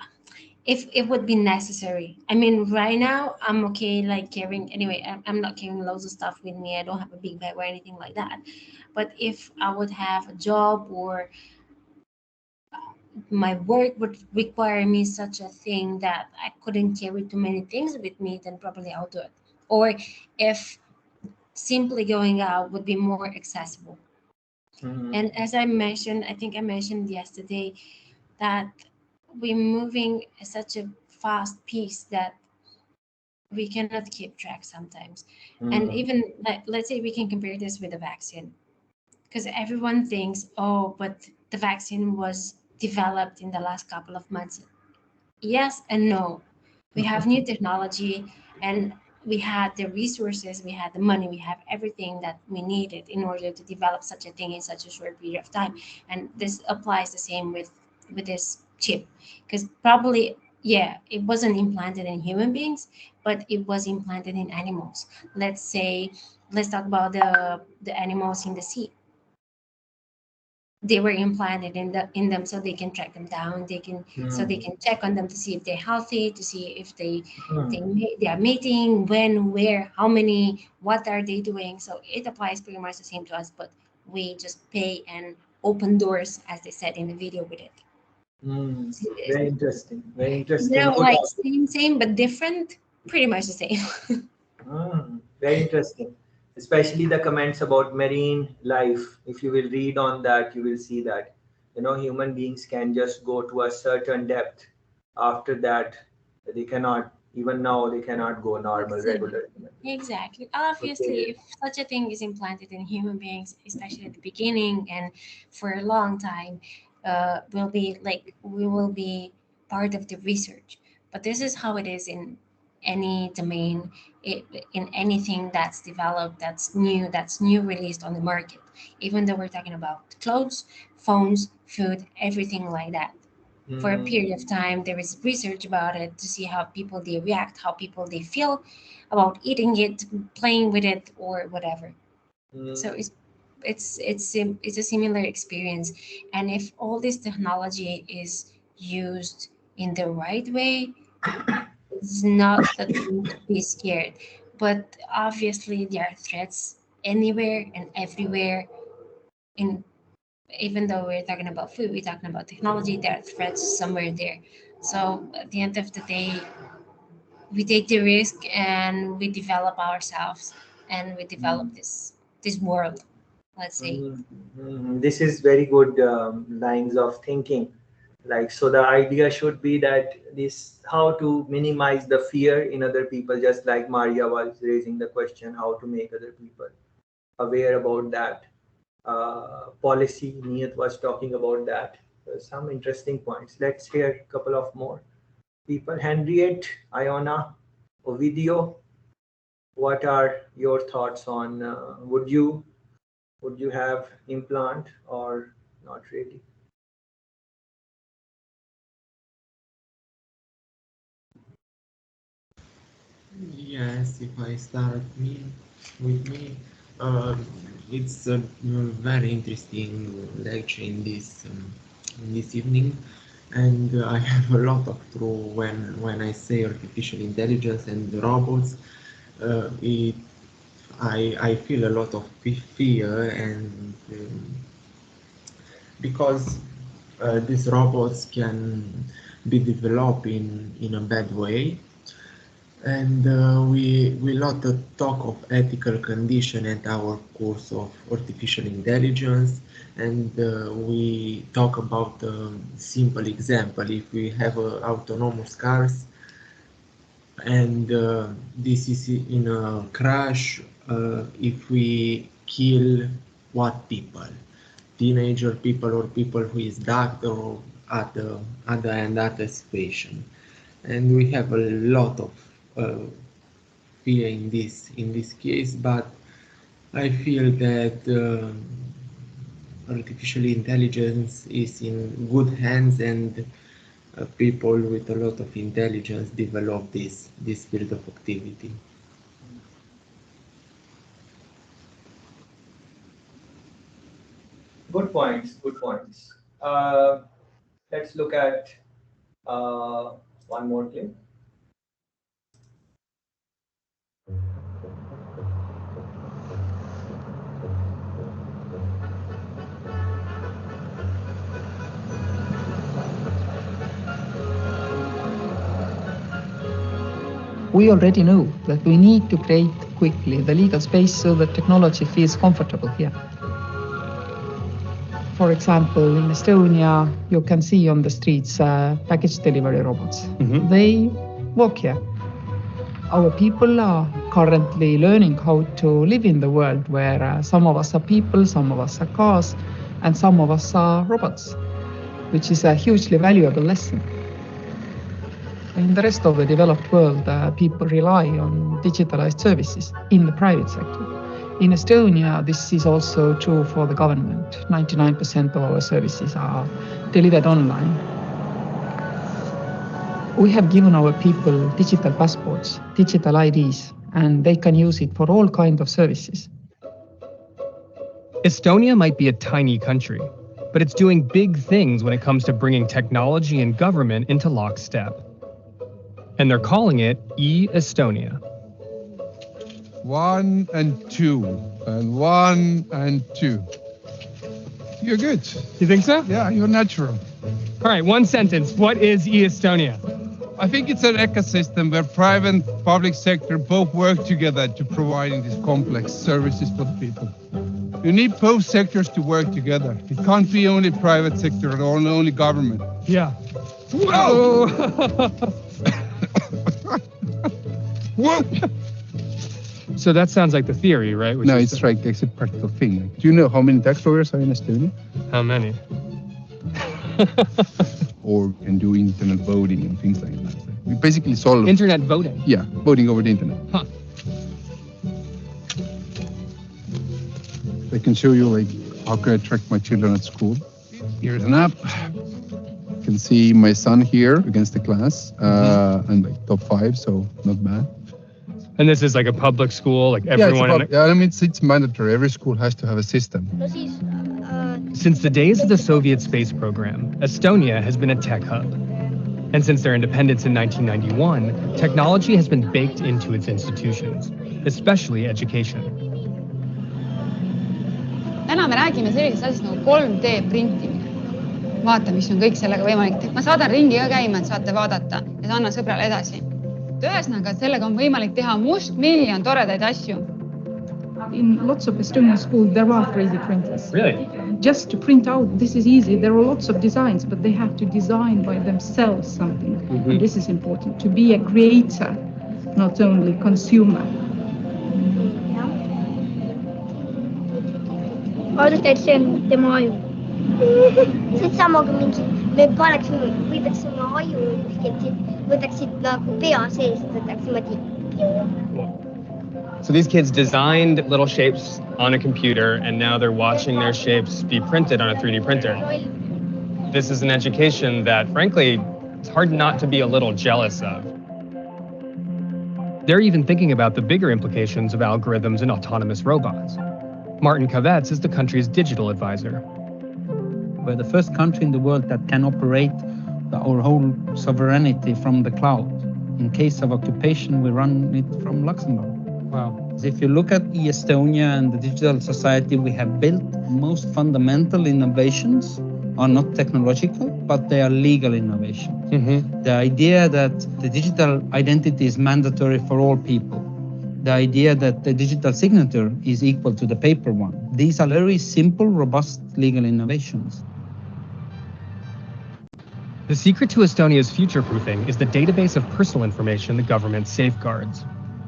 if it would be necessary. I mean, right now I'm okay, like carrying. Anyway, I'm not carrying loads of stuff with me. I don't have a big bag or anything like that. But if I would have a job or my work would require me such a thing that I couldn't carry too many things with me, then probably I'll do it. Or if simply going out would be more accessible. And as I mentioned, I think I mentioned yesterday that we're moving at such a fast pace that we cannot keep track sometimes. And even like, let's say we can compare this with a vaccine, because everyone thinks, oh, but the vaccine was developed in the last couple of months. Yes and no. We have new technology, and we had the resources, we had the money, we have everything that we needed in order to develop such a thing in such a short period of time. And this applies the same with this chip, because probably, yeah, it wasn't implanted in human beings, but it was implanted in animals. Let's say, let's talk about the animals in the sea. They were implanted in them so they can track them down. They can, so they can check on them to see if they're healthy, to see if they are mating, when, where, how many, what are they doing. So it applies pretty much the same to us, but we just pay and open doors, as they said in the video with it. Very interesting. Very interesting. They're like same, but different. Pretty much the same. Very interesting. Especially the comments about marine life. If you will read on that, you will see that, human beings can just go to a certain depth. After that, they cannot, even now, they cannot go normal, regular. Exactly. Obviously, if such a thing is implanted in human beings, especially at the beginning and for a long time, we will be part of the research. But this is how it is in any domain, in anything that's developed, that's new released on the market. Even though we're talking about clothes, phones, food, everything like that. For a period of time, there is research about it to see how people they react, how people they feel about eating it, playing with it, or whatever. So it's a similar experience, and if all this technology is used in the right way, it's not a thing to be scared. But obviously, there are threats anywhere and everywhere. In even though we're talking about food, we're talking about technology. There are threats somewhere there. So at the end of the day, we take the risk and we develop ourselves and we develop this world. Let's say. This is very good lines of thinking. So the idea should be that how to minimize the fear in other people, just like Maria was raising the question, how to make other people aware about that. Policy, Niyat was talking about that. Some interesting points. Let's hear a couple of more people. Henriette, Iona, Ovidio, what are your thoughts on, would you have implant or not really? Yes, if I start with me, it's a very interesting lecture in this evening, and I have a lot of truth when I say artificial intelligence and robots. I feel a lot of fear, and because these robots can be developed in a bad way. And we lot of talk of ethical condition at our course of artificial intelligence, and we talk about a simple example. If we have autonomous cars, and this is in a crash, if we kill what people, teenager people or people who is doctor or at the end at the station, and we have a lot of fear in this case, but I feel that artificial intelligence is in good hands, and people with a lot of intelligence develop this field of activity. Good points. Good points. Let's look at one more clip. We already know that we need to create quickly the legal space so that technology feels comfortable here. For example, in Estonia, you can see on the streets package delivery robots. They walk here. Our people are currently learning how to live in the world where some of us are people, some of us are cars, and some of us are robots, which is a hugely valuable lesson. In the rest of the developed world, people rely on digitalized services in the private sector. In Estonia, this is also true for the government. 99% of our services are delivered online. We have given our people digital passports, digital IDs, and they can use it for all kinds of services. Estonia might be a tiny country, but it's doing big things when it comes to bringing technology and government into lockstep. And they're calling it e-Estonia. 1 and 2, and 1 and 2. You're good. You think so? Yeah, you're natural. All right, one sentence. What is e-Estonia? I think it's an ecosystem where private and public sector both work together to providing these complex services for the people. You need both sectors to work together. It can't be only private sector or only government. Yeah. Whoa! Whoa! So that sounds like the theory, right? No, it's like it's a practical thing. Do you know how many tax lawyers are in Estonia? How many? Or can do internet voting and things like that. We basically solve internet voting. Yeah, voting over the internet. Huh. I can show you like how can I track my children at school. Here's an app. You can see my son here against the class, and like top 5, so not bad. And this is like a public school, like everyone. Yeah, I mean it's mandatory. Every school has to have a system. Since the days of the Soviet space program, Estonia has been a tech hub. And since their independence in 1991, technology has been baked into its institutions, especially education. täna me räägime sellisest asjast nagu 3D printimine. Vaata, mis on kõik sellega võimalik teha. Ma saadan ringi ka käima, et saate vaadata ja anna sõbrale edasi. Ühesõnaga, sellega on võimalik teha mustmiljon toredaid asju. In lots of Estonian schools, there are 3D printers. Really? Just to print out, this is easy. There are lots of designs, but they have to design by themselves something. And this is important, to be a creator, not only consumer. Arvata, et see on tema aju. See on sama kui mingi, me paneksime, võtaksime aju kuskilt, võtaksid nagu pea sees, võtaks niimoodi. So these kids designed little shapes on a computer, and now they're watching their shapes be printed on a 3D printer. This is an education that, frankly, it's hard not to be a little jealous of. They're even thinking about the bigger implications of algorithms and autonomous robots. Martin Kavets is the country's digital advisor. We're the first country in the world that can operate our whole sovereignty from the cloud. In case of occupation, we run it from Luxembourg. Wow. So if you look at e-Estonia and the digital society we have built, most fundamental innovations are not technological, but they are legal innovations. The idea that the digital identity is mandatory for all people. The idea that the digital signature is equal to the paper one. These are very simple, robust legal innovations. The secret to Estonia's future-proofing is the database of personal information the government safeguards.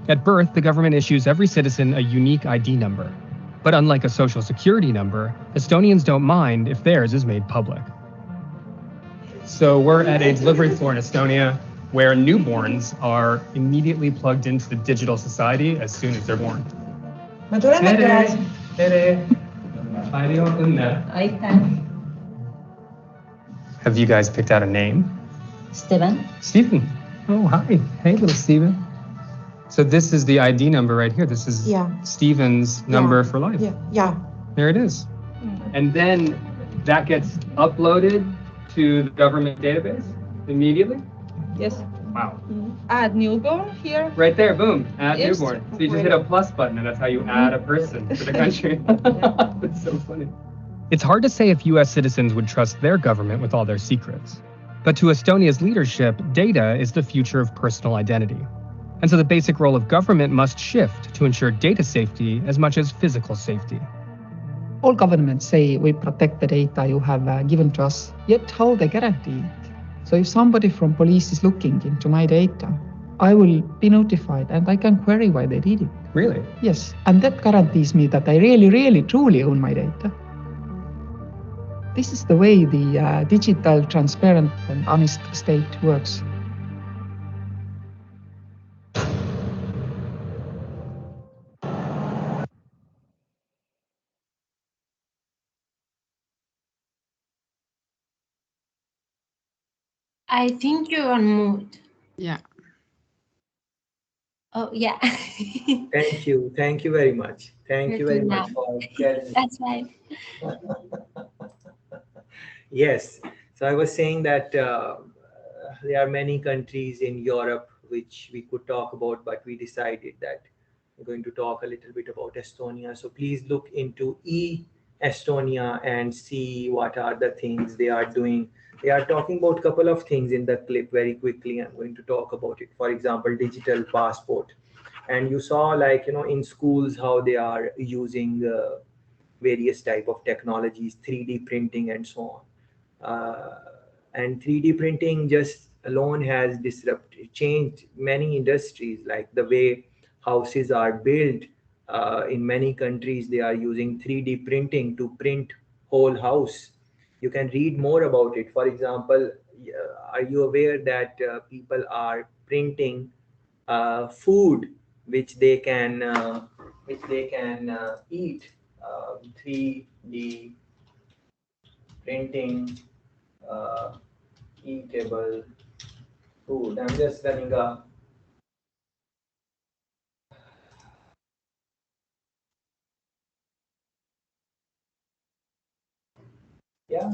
At birth, the government issues every citizen a unique ID number. But unlike a social security number, Estonians don't mind if theirs is made public. So we're at a delivery floor in Estonia where newborns are immediately plugged into the digital society as soon as they're born. Have you guys picked out a name? Steven. Stephen. Oh, hi. Hey, little Stephen. So this is the ID number right here. This is Stephen's number for life. Yeah. There it is. And then that gets uploaded to the government database immediately? Yes. Wow. Add newborn here. Right there, boom, add Yes. newborn. So you just hit a plus button and that's how you add a person to the country. That's so funny. It's hard to say if US citizens would trust their government with all their secrets. But to Estonia's leadership, data is the future of personal identity. And so the basic role of government must shift to ensure data safety as much as physical safety. All governments say we protect the data you have given to us, yet how they guarantee it? So if somebody from police is looking into my data, I will be notified and I can query why they did it. Really? Yes, and that guarantees me that I really, truly own my data. This is the way the digital, transparent and honest state works. I think you're on mute. Yeah. Oh, yeah. Thank you. Thank you very much. Thank you very much for sharing. That's right. Yes. So I was saying that there are many countries in Europe which we could talk about, but we decided that we're going to talk a little bit about Estonia. So please look into E Estonia and see what are the things they are doing. They are talking about a couple of things in the clip very quickly. I'm going to talk about it. For example, digital passport. And you saw, like, in schools how they are using various type of technologies, 3D printing and so on. And 3D printing just alone has changed many industries, like the way houses are built. In many countries, they are using 3D printing to print whole house. You can read more about it. For example, are you aware that people are printing food which they can eat? 3D printing eatable food. I'm just running a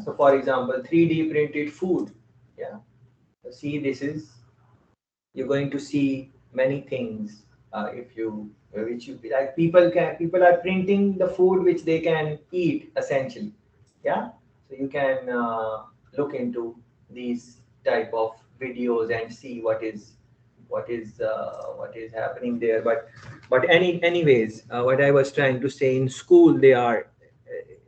So for example, 3D printed food. So see, this is, you're going to see many things. If you which you like, people are printing the food which they can eat essentially. So you can look into these type of videos and see what is happening there. But anyways, what I was trying to say, in school they are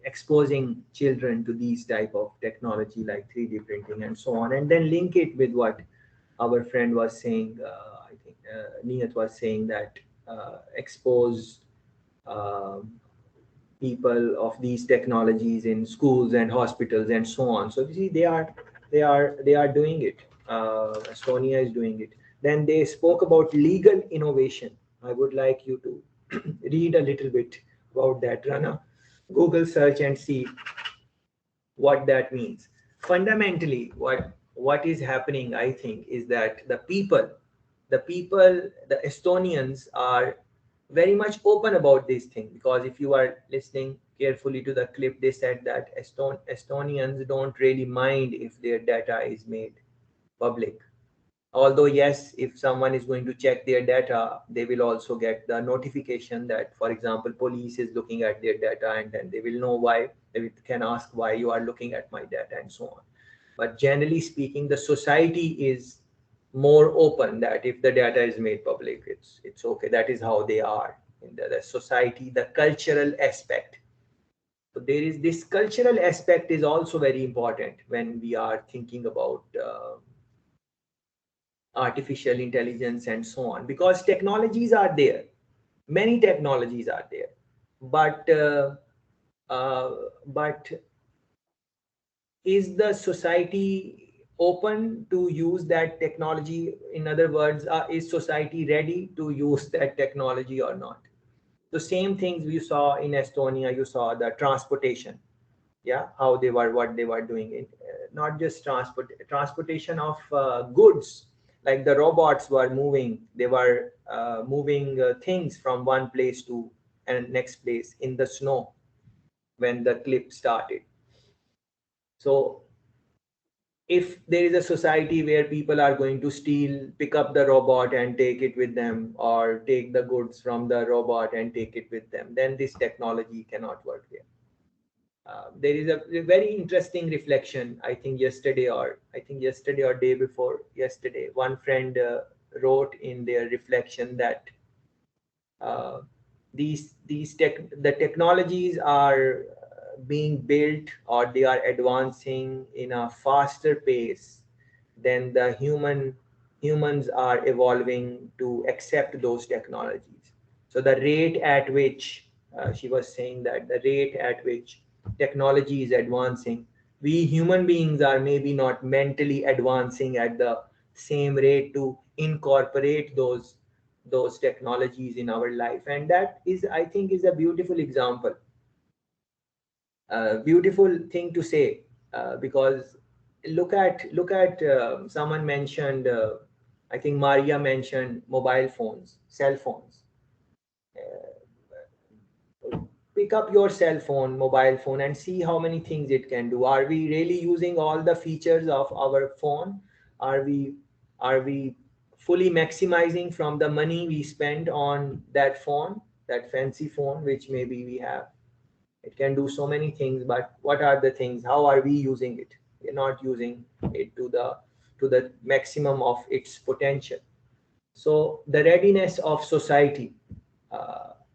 exposing children to these type of technology like 3D printing and so on, and then link it with what our friend was saying. I think Niyat was saying that expose people of these technologies in schools and hospitals and so on. So you see, they are doing it. Estonia is doing it. Then they spoke about legal innovation. I would like you to read a little bit about that. Run a Google search and see what that means. Fundamentally, what is happening, I think, is that the Estonians are very much open about this thing, because if you are listening carefully to the clip, they said that Estonians don't really mind if their data is made public. Although yes, if someone is going to check their data, they will also get the notification that, for example, police is looking at their data, and then they will know why. They can ask why you are looking at my data and so on. But generally speaking, the society is more open, that if the data is made public, it's okay. That is how they are in the society. The cultural aspect. So there is this cultural aspect is also very important when we are thinking about artificial intelligence and so on, because technologies are there, many technologies are there, but but is the society open to use that technology? In other words, is society ready to use that technology or not? The same things you saw in Estonia. You saw the transportation, how they were, what they were doing in not just transportation of goods, like the robots were moving. They were moving things from one place to and next place in the snow when the clip started. So if there is a society where people are going to pick up the robot and take it with them, or take the goods from the robot and take it with them, then this technology cannot work there. There is a very interesting reflection. I think yesterday or day before yesterday, one friend wrote in their reflection that the technologies are being built, or they are advancing in a faster pace than the humans are evolving to accept those technologies. So the rate at which she was saying that the rate at which technology is advancing, we human beings are maybe not mentally advancing at the same rate to incorporate those technologies in our life. And that is, I think, is a beautiful example, beautiful thing to say, because look at someone mentioned, I think Maria mentioned mobile phones, cell phones. Pick up your cell phone, mobile phone, and see how many things it can do. Are we really using all the features of our phone? Are we fully maximizing from the money we spend on that phone, that fancy phone which maybe we have? It can do so many things, but what are the things? How are we using it? We're not using it to the maximum of its potential. So the readiness of society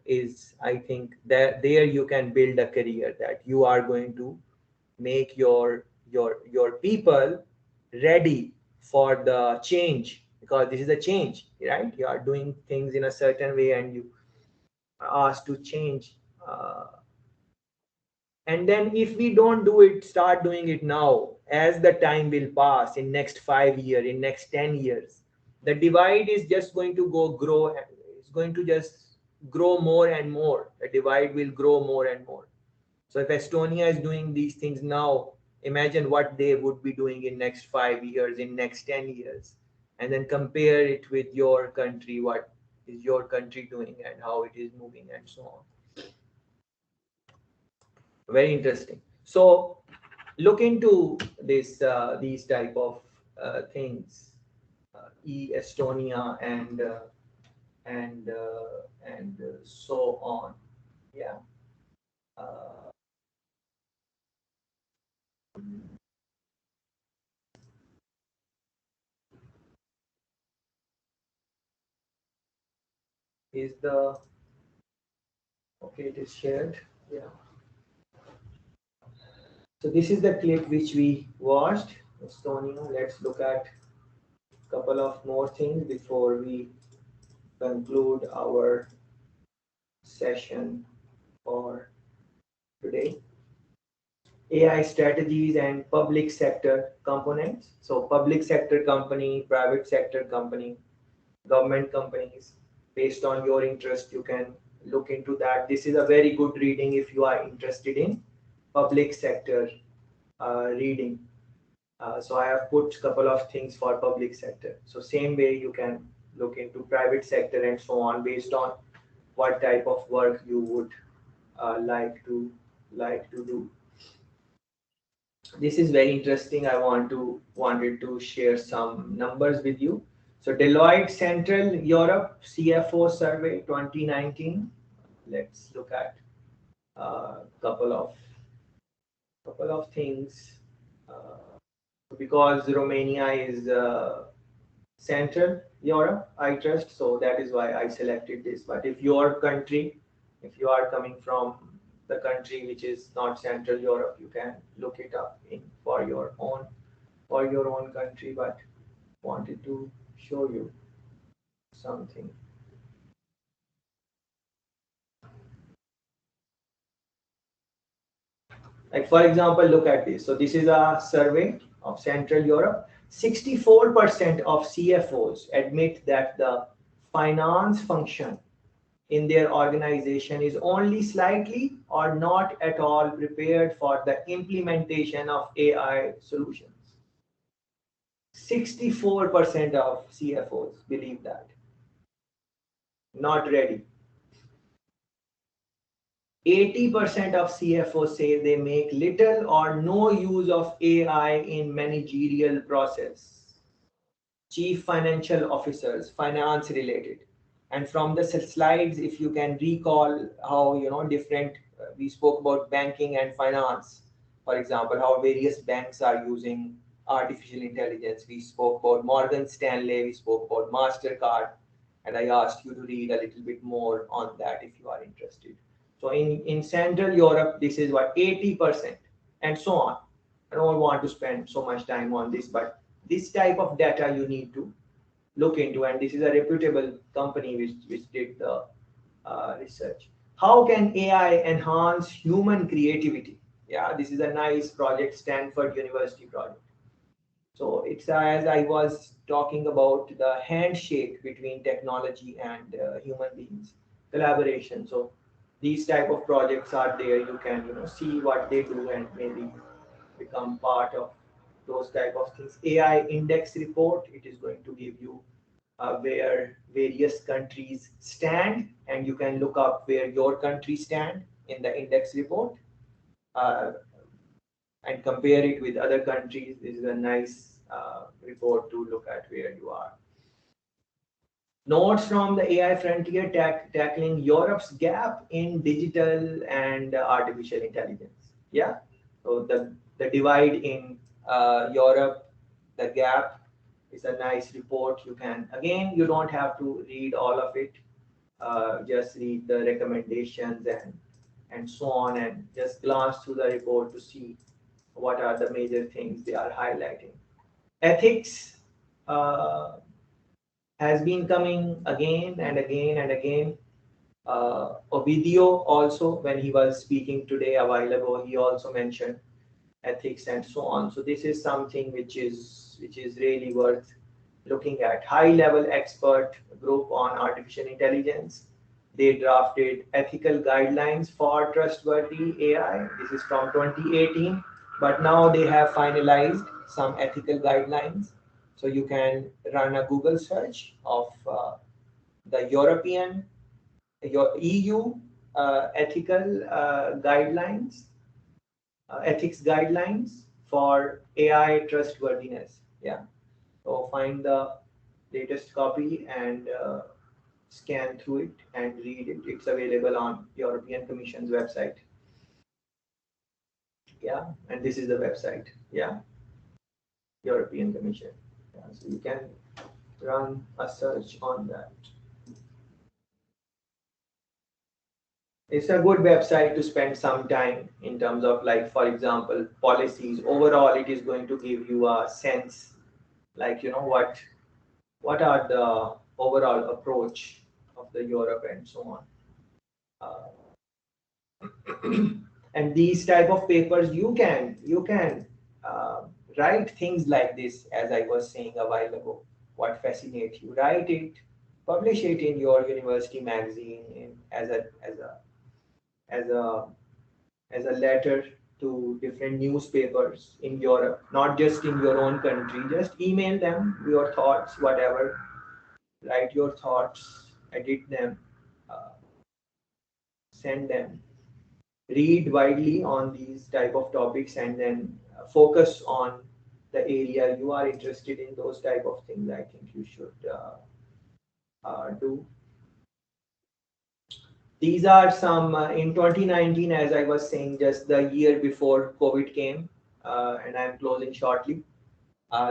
is, I think, that there you can build a career, that you are going to make your people ready for the change, because this is a change, right? You are doing things in a certain way and you are asked to change. And then if we don't do it, start doing it now, as the time will pass in next 5 years, in next 10 years, the divide is just going to grow, and it's going to just grow more and more. The divide will grow more and more. So if Estonia is doing these things now, imagine what they would be doing in next 5 years, in next 10 years, and then compare it with your country, what is your country doing and how it is moving and so on. Very interesting. So look into this, these type of things, Estonia and so on. Yeah. Is the okay? It is shared. Yeah. So this is the clip which we watched, Estonia. Let's look at a couple of more things before we conclude our session for today. AI strategies and public sector components. So public sector company, private sector company, government companies, based on your interest, you can look into that. This is a very good reading if you are interested in public sector reading. So I have put a couple of things for public sector. So same way you can look into private sector and so on, based on what type of work you would like to do. This is very interesting. I wanted to share some numbers with you. So Deloitte Central Europe CFO Survey 2019. Let's look at a couple of things. Because Romania is Central Europe, I trust, so that is why I selected this. But if your country, if you are coming from the country which is not Central Europe, you can look it up for your own country. But wanted to show you something. Like for example, look at this. So this is a survey of Central Europe. 64% of CFOs admit that the finance function in their organization is only slightly or not at all prepared for the implementation of AI solutions. 64% of CFOs believe that. Not ready. 80% of CFOs say they make little or no use of AI in managerial process. Chief financial officers, finance related. And from the slides, if you can recall how, different, we spoke about banking and finance, for example, how various banks are using artificial intelligence. We spoke about Morgan Stanley, we spoke about MasterCard, and I asked you to read a little bit more on that if you are interested. So in Central Europe, this is what 80% and so on. I don't want to spend so much time on this, but this type of data you need to look into, and this is a reputable company which did the research. How can AI enhance human creativity? Yeah, this is a nice project, Stanford University project. So it's as I was talking about the handshake between technology and human beings, collaboration. So these type of projects are there. You can see what they do and maybe become part of those type of things. AI index report, it is going to give you where various countries stand, and you can look up where your country stand in the index report and compare it with other countries. This is a nice report to look at where you are. Notes from the AI frontier tackling Europe's gap in digital and artificial intelligence. Yeah, so the divide in Europe, the gap is a nice report. You can, again, you don't have to read all of it. Just read the recommendations and so on, and just glance through the report to see what are the major things they are highlighting. Ethics has been coming again and again and again. Ovidio also, when he was speaking today a while ago, he also mentioned ethics and so on. So this is something which is really worth looking at. High level expert group on artificial intelligence. They drafted ethical guidelines for trustworthy AI. This is from 2018, but now they have finalized some ethical guidelines. So you can run a Google search of the European, your EU ethical guidelines, ethics guidelines for AI trustworthiness. Yeah. So find the latest copy and scan through it and read it. It's available on European Commission's website. Yeah, and this is the website. Yeah, European Commission. Yeah, so you can run a search on that. It's a good website to spend some time in terms of, like, for example, policies. Overall, it is going to give you a sense, like, you know, what are the overall approach of the Europe and so on. And these type of papers, you can write things like this, as I was saying a while ago. What fascinates you, write it, publish it in your university magazine, as a letter to different newspapers in Europe, not just in your own country. Just email them your thoughts, whatever. Write your thoughts, edit them, send them. Read widely on these type of topics, and then focus on the area you are interested in. Those type of things I think you should do. These are some in 2019, as I was saying, just the year before COVID came, and I'm closing shortly.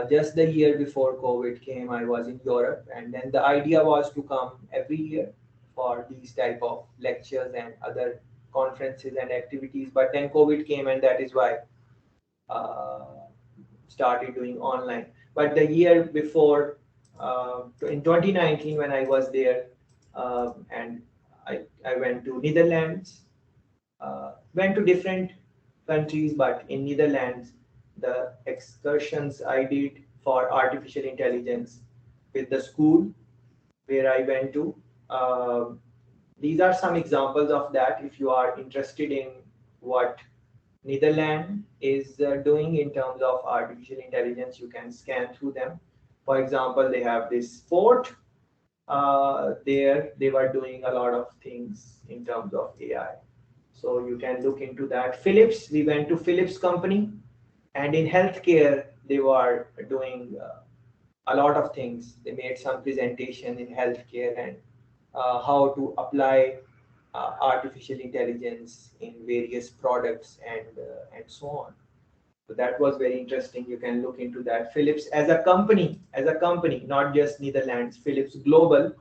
Just the year before COVID came, I was in Europe, and then the idea was to come every year for these type of lectures and other conferences and activities. But then COVID came, and that is why started doing online. But the year before, in 2019, when I was there, and I went to Netherlands, went to different countries, but in Netherlands, the excursions I did for artificial intelligence with the school where I went to. These are some examples of that. If you are interested in what Netherlands is doing in terms of artificial intelligence, you can scan through them. For example, they have this fort. There, they were doing a lot of things in terms of AI. So you can look into that. Philips, we went to Philips company, and in healthcare, they were doing a lot of things. They made some presentation in healthcare and how to apply artificial intelligence in various products and so on. So that was very interesting. You can look into that. Philips as a company, not just Netherlands, Philips Global.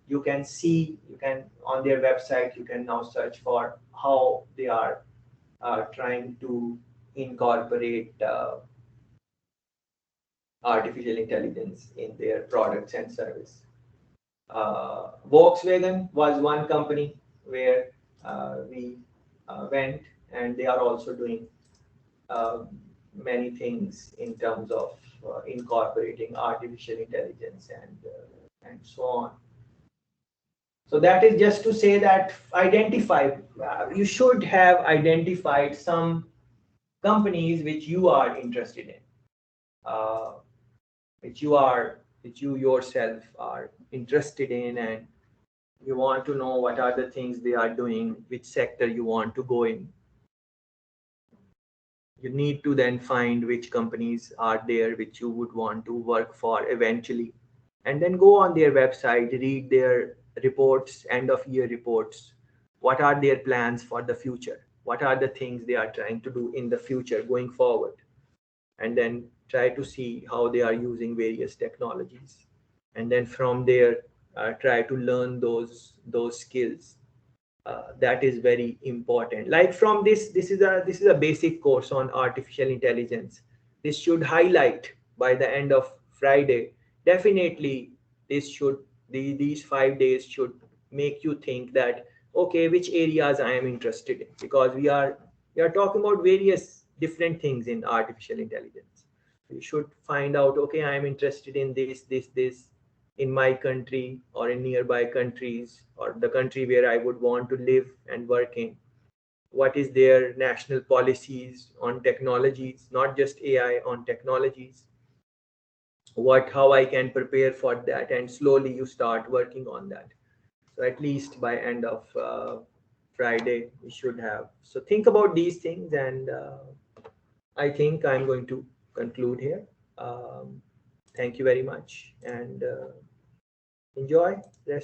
You can see, on their website, you can now search for how they are trying to incorporate artificial intelligence in their products and service. Volkswagen was one company where we went, and they are also doing many things in terms of incorporating artificial intelligence and so on. So that is just to say that you should have identified some companies which you are interested in, which you yourself are interested in, and you want to know what are the things they are doing, which sector you want to go in. You need to then find which companies are there which you would want to work for eventually. and then go on their website, read their reports, end of year reports. What are their plans for the future? What are the things they are trying to do in the future going forward? And then try to see how they are using various technologies. And then from there, try to learn those skills. That is very important. Like from this is a basic course on artificial intelligence. This should highlight by the end of Friday. Definitely, these 5 days should make you think that, okay, which areas I am interested in, because we are talking about various different things in artificial intelligence. You should find out, okay, I am interested in this in my country or in nearby countries, or the country where I would want to live and work in. What is their national policies on technologies, not just AI, on technologies? How I can prepare for that, and slowly you start working on that. So at least by end of Friday, we should have. So think about these things, and I think I'm going to conclude here. Thank you very much, and enjoy rest